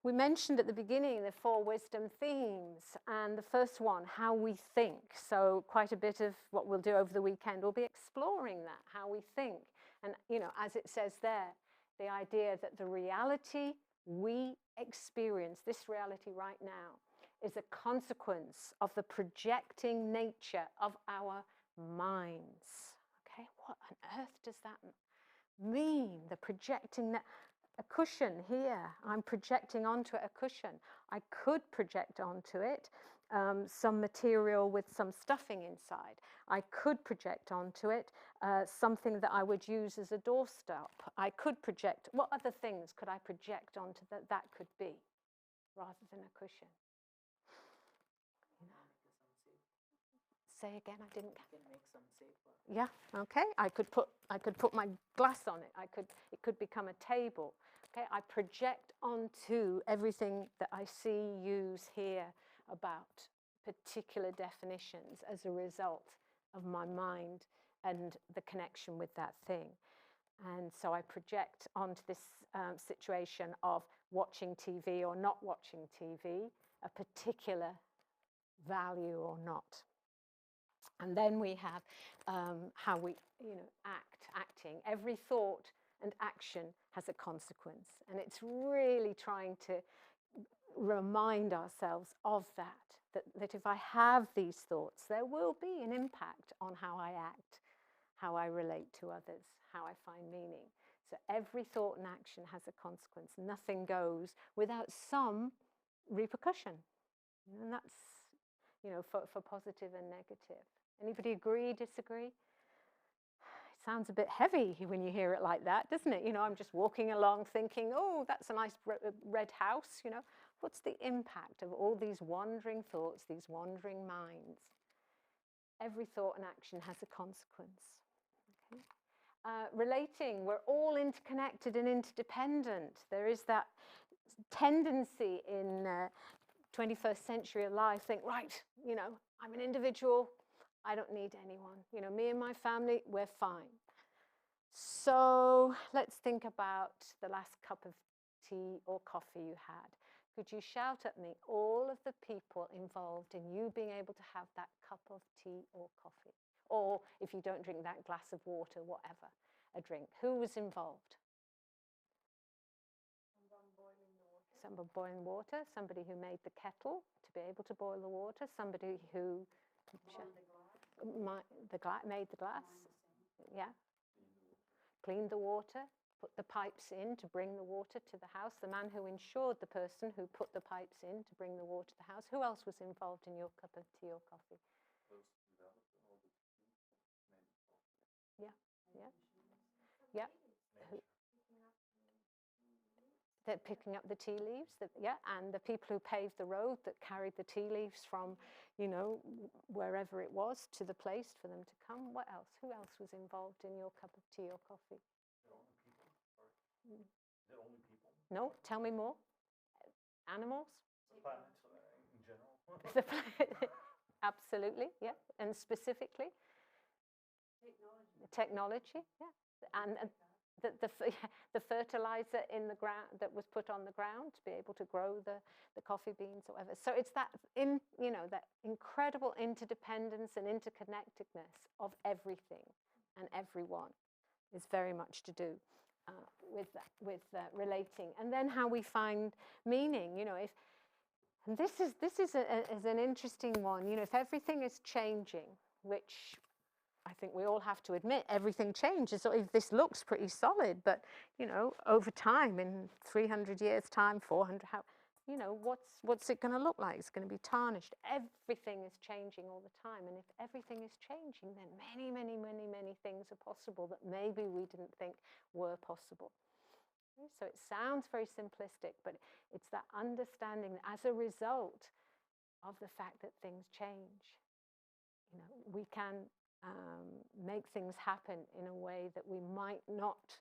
we mentioned at the beginning the 4 wisdom themes, and the first one, how we think. So quite a bit of what we'll do over the weekend will be exploring that, how we think. And, you know, as it says there, the idea that the reality we experience, this reality right now, is a consequence of the projecting nature of our minds. Okay, what on earth does that mean? The projecting that. A cushion here, I'm projecting onto it a cushion. I could project onto it some material with some stuffing inside. I could project onto it something that I would use as a doorstop. I could project, what other things could I project onto that could be, rather than a cushion? Say again, I didn't. You can make some safer. Yeah, okay. I could put my glass on it. It could become a table. Okay, I project onto everything that I see, use, hear about particular definitions as a result of my mind and the connection with that thing. And so I project onto this situation of watching TV or not watching TV, a particular value or not. And then we have how we, acting. Every thought and action has a consequence. And it's really trying to remind ourselves of that if I have these thoughts, there will be an impact on how I act, how I relate to others, how I find meaning. So every thought and action has a consequence. Nothing goes without some repercussion. And that's, for positive and negative. Anybody agree, disagree? It sounds a bit heavy when you hear it like that, doesn't it? I'm just walking along thinking, oh, that's a nice red house, What's the impact of all these wandering thoughts, these wandering minds? Every thought and action has a consequence. Okay? Relating, we're all interconnected and interdependent. There is that tendency in 21st century life, think, right, I'm an individual, I don't need anyone. Me and my family, we're fine. So let's think about the last cup of tea or coffee you had. Could you shout at me all of the people involved in you being able to have that cup of tea or coffee? Or if you don't drink that glass of water, whatever, a drink. Who was involved? Someone boiling water, somebody who made the kettle to be able to boil the water, somebody who made the glass, cleaned the water, put the pipes in to bring the water to the house, the man who insured the person who put the pipes in to bring the water to the house. Who else was involved in your cup of tea or coffee? Yeah. They're picking up the tea leaves, and the people who paved the road that carried the tea leaves from, wherever it was to the place for them to come. What else? Who else was involved in your cup of tea or coffee? The only people? No, tell me more. Animals? The planet in general. Absolutely, yeah. And specifically? Technology, yeah. And the fertilizer in the ground that was put on the ground to be able to grow the coffee beans or whatever. So it's that that incredible interdependence and interconnectedness of everything and everyone is very much to do with relating. And then how we find meaning. And this is an interesting one. If everything is changing, which I think we all have to admit, everything changes. So if this looks pretty solid, but over time, in 300 years' time, 400, what's it going to look like? It's going to be tarnished. Everything is changing all the time, and if everything is changing, then many, many, many, many things are possible that maybe we didn't think were possible. So it sounds very simplistic, but it's that understanding that as a result of the fact that things change, we can make things happen in a way that we might not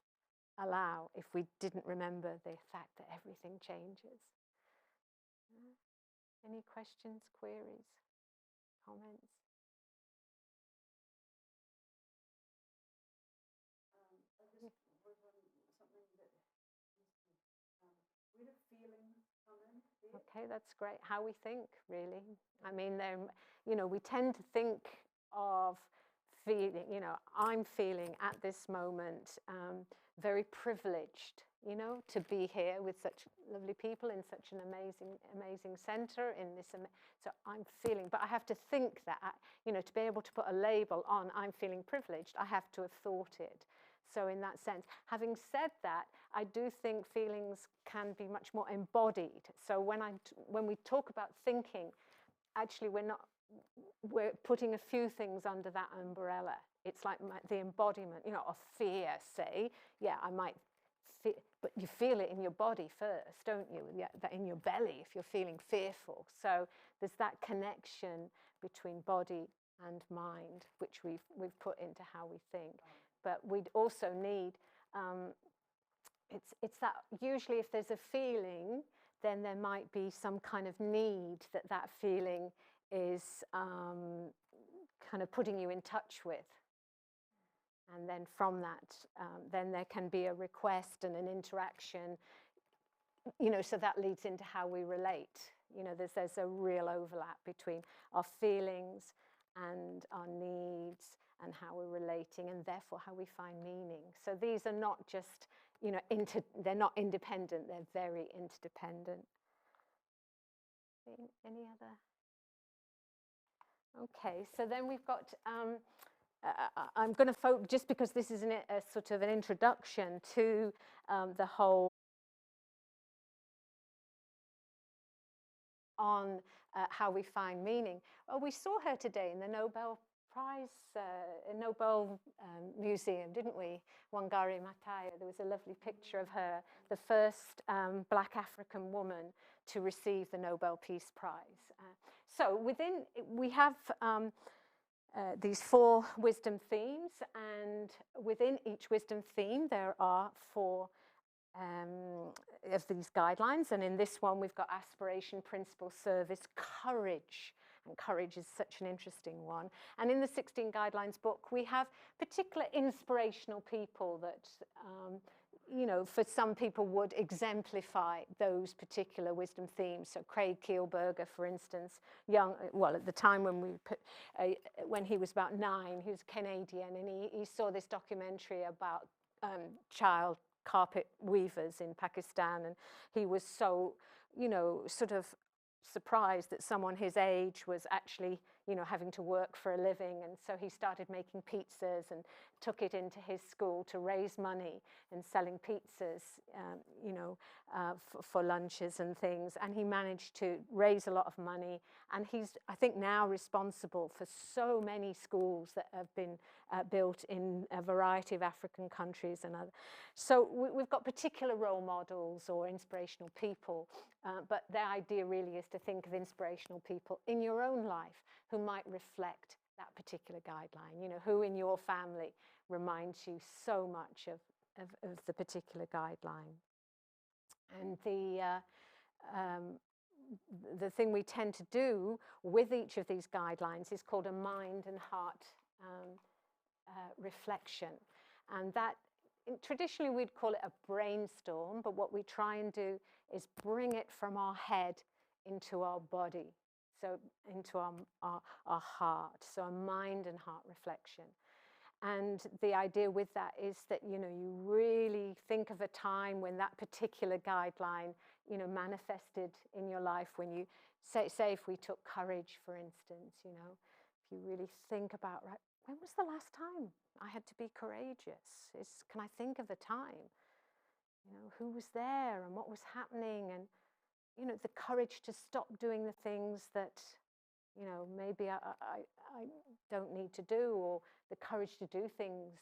allow if we didn't remember the fact that everything changes. Any questions, queries, comments? I just was on something that with a feeling comment. Okay, that's great. How we think, really. I mean, we tend to think of feeling, I'm feeling at this moment very privileged, to be here with such lovely people in such an amazing center in this. So I'm feeling, but I have to think that, to be able to put a label on I'm feeling privileged, I have to have thought it. So in that sense, having said that, I do think feelings can be much more embodied. So when we talk about thinking, actually we're putting a few things under that umbrella. It's like the embodiment, of fear, say. Yeah, I might feel, but you feel it in your body first, don't you? Yeah, that in your belly if you're feeling fearful. So there's that connection between body and mind, which we've put into how we think. But we'd also need, it's that usually if there's a feeling, then there might be some kind of need that feeling is kind of putting you in touch with. And then from that, then there can be a request and an interaction, so that leads into how we relate. There's a real overlap between our feelings and our needs and how we're relating, and therefore how we find meaning. So these are not just, you know, they're not independent, they're very interdependent. Any other? Okay, so then we've got, I'm going to focus, just because this is a sort of an introduction to the whole on how we find meaning. Well, we saw her today in the Nobel Prize, Nobel Museum, didn't we? Wangari Maathai. There was a lovely picture of her, the first Black African woman to receive the Nobel Peace Prize. So within, we have these 4 wisdom themes, and within each wisdom theme there are 4 of these guidelines, and in this one we've got aspiration, principle, service, courage, and courage is such an interesting one. And in the 16 guidelines book we have particular inspirational people that you know, for some people would exemplify those particular wisdom themes. So Craig Kielburger, for instance, well, at the time when we put, when he was about 9, he was Canadian, and he saw this documentary about child carpet weavers in Pakistan, and he was so, you know, sort of surprised that someone his age was actually, you know, having to work for a living, and so he started making pizzas and took it into his school to raise money and selling pizzas, you know, for lunches and things, and he managed to raise a lot of money, and he's, I think, now responsible for so many schools that have been built in a variety of African countries and other. So we've got particular role models or inspirational people, but the idea really is to think of inspirational people in your own life who might reflect that particular guideline, you know, who in your family reminds you so much of the particular guideline. And the thing we tend to do with each of these guidelines is called a mind and heart reflection. And that, traditionally we'd call it a brainstorm, but what we try and do is bring it from our head into our body, so into our heart, so a mind and heart reflection. And the idea with that is that, you know, you really think of a time when that particular guideline, you know, manifested in your life, when you, say if we took courage, for instance, you know, if you really think about, right, when was the last time I had to be courageous? Can I think of a time? You know, who was there and what was happening? And, you know, the courage to stop doing the things that, you know, maybe I don't need to do, or the courage to do things,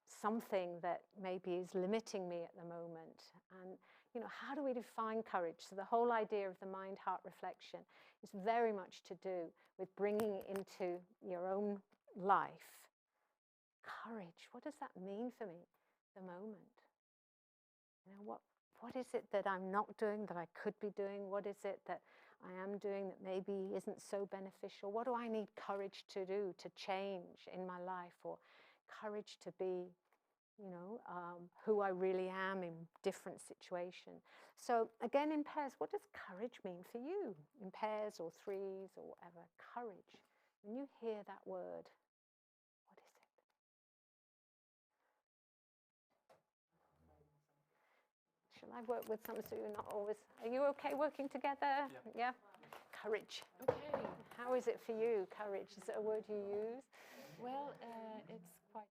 something that maybe is limiting me at the moment. And, you know, how do we define courage? So the whole idea of the mind-heart reflection is very much to do with bringing into your own life courage. What does that mean for me at the moment? You know, what is it that I'm not doing that I could be doing? What is it that I am doing that maybe isn't so beneficial? What do I need courage to do, to change in my life, or courage to be, you know, who I really am in different situations? So again, in pairs, what does courage mean for you? In pairs or threes or whatever, courage. When you hear that word, what is it? Shall I work with someone so you're not always, are you okay working together? Yeah? Courage. Okay. How is it for you, courage? Is it a word you use? Well, it's quite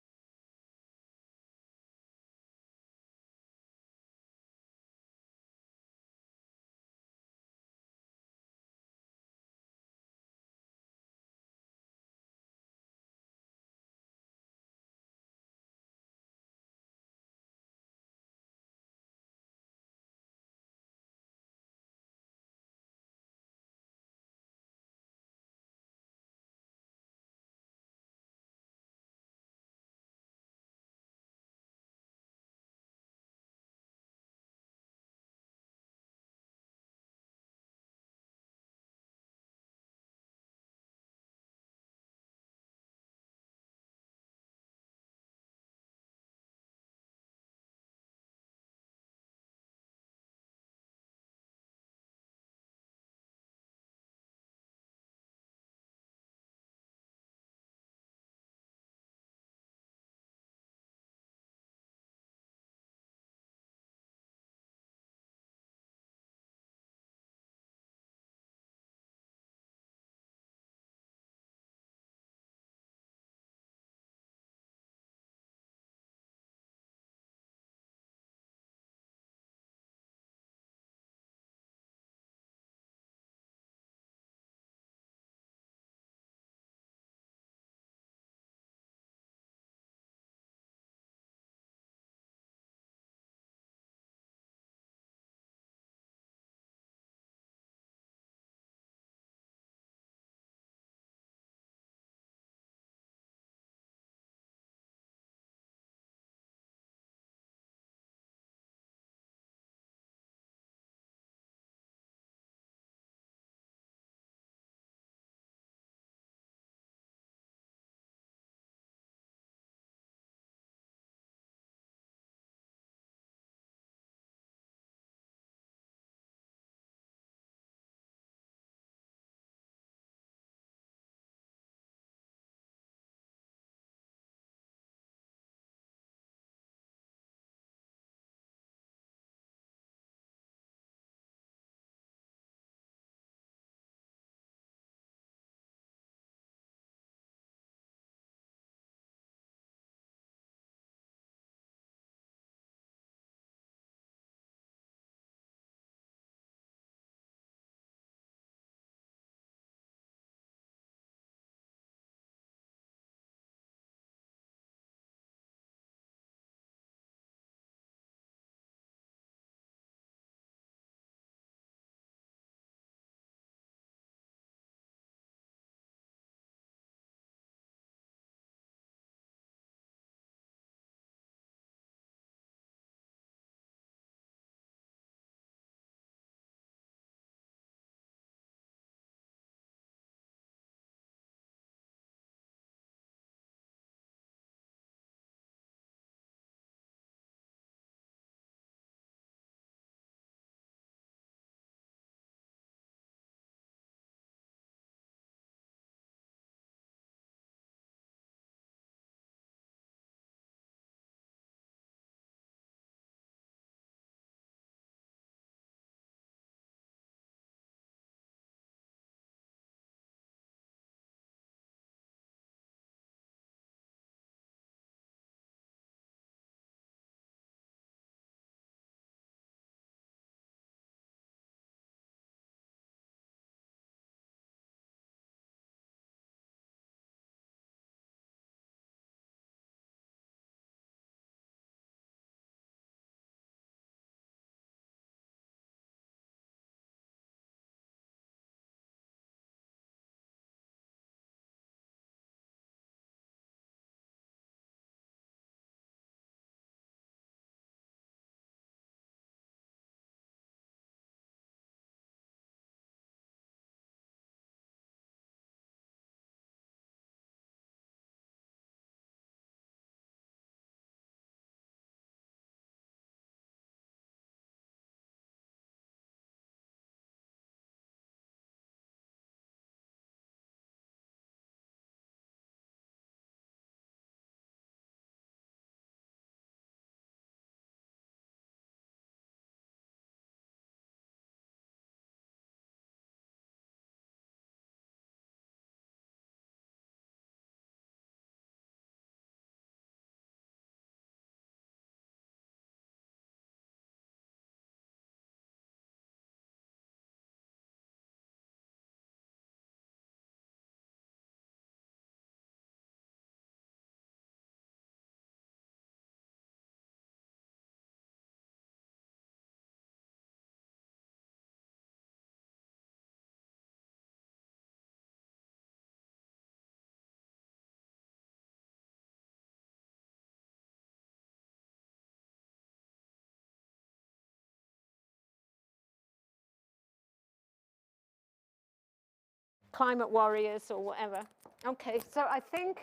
climate warriors or whatever. Okay, so I think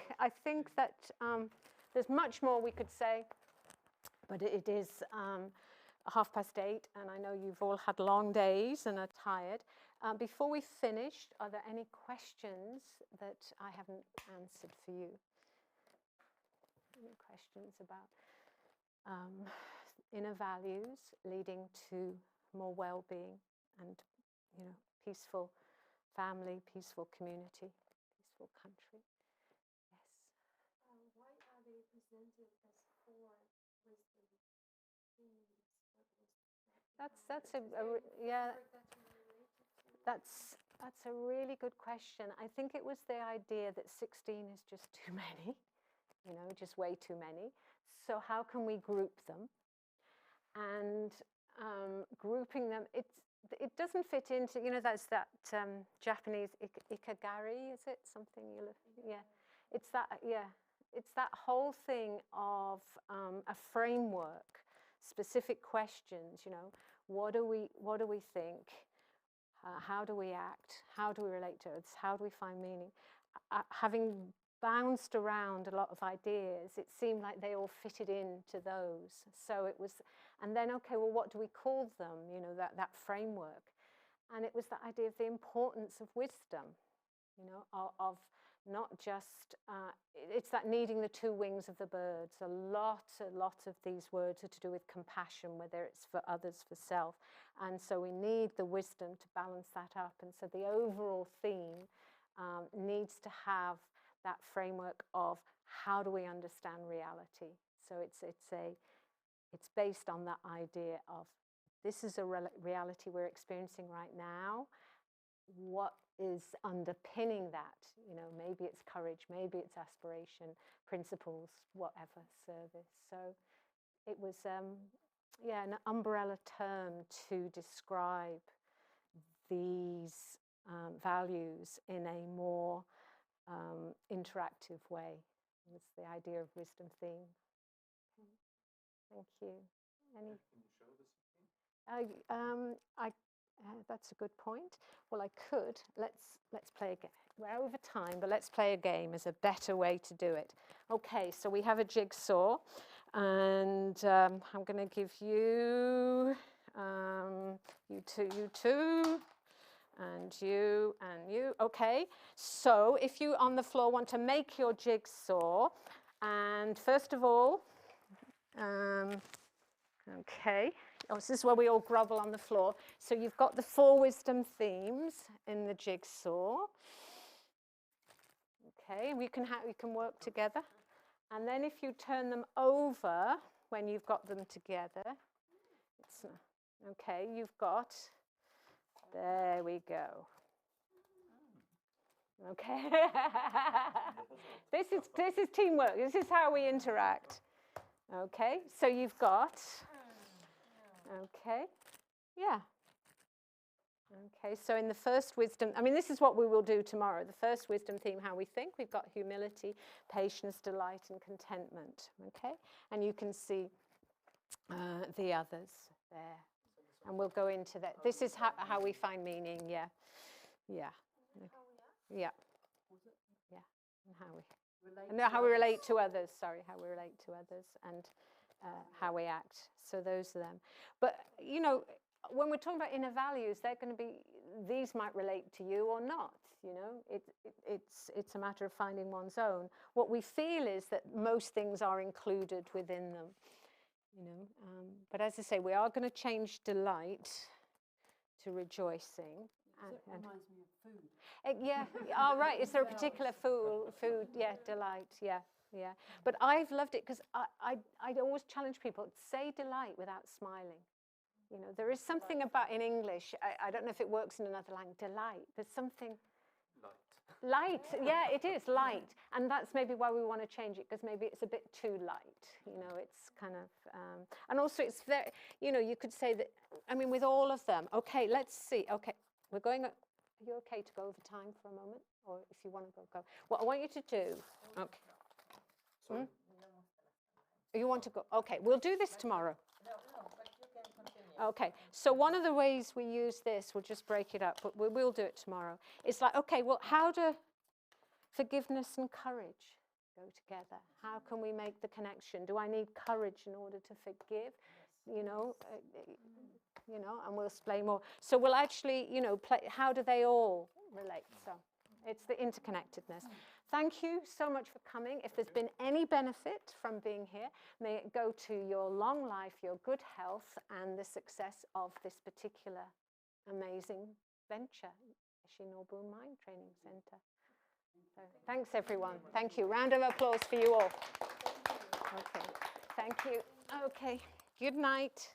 that there's much more we could say, but it is 8:30, and I know you've all had long days and are tired. Before we finish, are there any questions that I haven't answered for you? Any questions about inner values leading to more well-being and, you know, peaceful family, peaceful community, peaceful country? Yes. Why are they presented as four wisdom themes? That's a really good question. I think it was the idea that 16 is just too many, you know, just way too many. So how can we group them? And grouping them, it doesn't fit into, you know, that's that Japanese ikagari, is it? Something you look, yeah. It's that whole thing of a framework, specific questions, you know, what do we think? How do we act? How do we relate to others? How do we find meaning? Having bounced around a lot of ideas, it seemed like they all fitted into those. So it was, and then, okay, well, what do we call them? You know, that framework. And it was the idea of the importance of wisdom, you know, of not just, it's that needing the two wings of the birds. A lot of these words are to do with compassion, whether it's for others, for self. And so we need the wisdom to balance that up. And so the overall theme needs to have that framework of how do we understand reality. So it's based on that idea of this is a reality we're experiencing right now. What is underpinning that? You know, maybe it's courage, maybe it's aspiration, principles, whatever, service. So it was, an umbrella term to describe these values in a more interactive way. It was the idea of wisdom theme. Okay. Thank you. Any? Can you show this? That's a good point. Well, I could. Let's play a game. We're over time, but let's play a game as a better way to do it. Okay, so we have a jigsaw, and I'm going to give you, you two, and you. Okay, so if you on the floor want to make your jigsaw, and first of all, okay. Oh, this is where we all grovel on the floor. So you've got the 4 wisdom themes in the jigsaw. Okay, we can work together. And then if you turn them over when you've got them together, okay, you've got, there we go. Okay. This is teamwork. This is how we interact. Okay, so you've got, okay, yeah. Okay, so in the first wisdom, I mean, this is what we will do tomorrow. The first wisdom theme, how we think, we've got humility, patience, delight, and contentment. Okay, and you can see the others there. And we'll go into that. This is how we find meaning, yeah. Yeah. Yeah. Yeah. And how we relate to others, sorry, how we relate to others and how we act. So those are them. But, you know, when we're talking about inner values, they're going to be, these might relate to you or not, you know. It's a matter of finding one's own. What we feel is that most things are included within them, you know. But as I say, we are going to change delight to rejoicing. It reminds me of food. Yeah, oh, right, is there a particular food, yeah, delight, yeah. But I've loved it because I always challenge people, say delight without smiling. You know, there is something about in English, I don't know if it works in another language, delight. There's something. Light, yeah, it is light. And that's maybe why we want to change it, because maybe it's a bit too light. You know, it's kind of, and also it's very, you know, you could say that, I mean, with all of them, okay, let's see. Okay, we're going, are you okay to go over time for a moment? Or if you want to go. What I want you to do, okay. You want to go? Okay, we'll do this tomorrow. No, but you can continue. Okay, so one of the ways we use this, we'll just break it up, but we will do it tomorrow. It's like, okay, well, how do forgiveness and courage go together? How can we make the connection? Do I need courage in order to forgive? You know, and we'll explain more. So we'll actually, play, how do they all relate? So it's the interconnectedness. Thank you so much for coming. If there's been any benefit from being here, may it go to your long life, your good health, and the success of this particular amazing venture, Shinobu Mind Training Center. So, thanks, everyone. Thank you. Round of applause for you all. Okay. Thank you. Okay. Good night.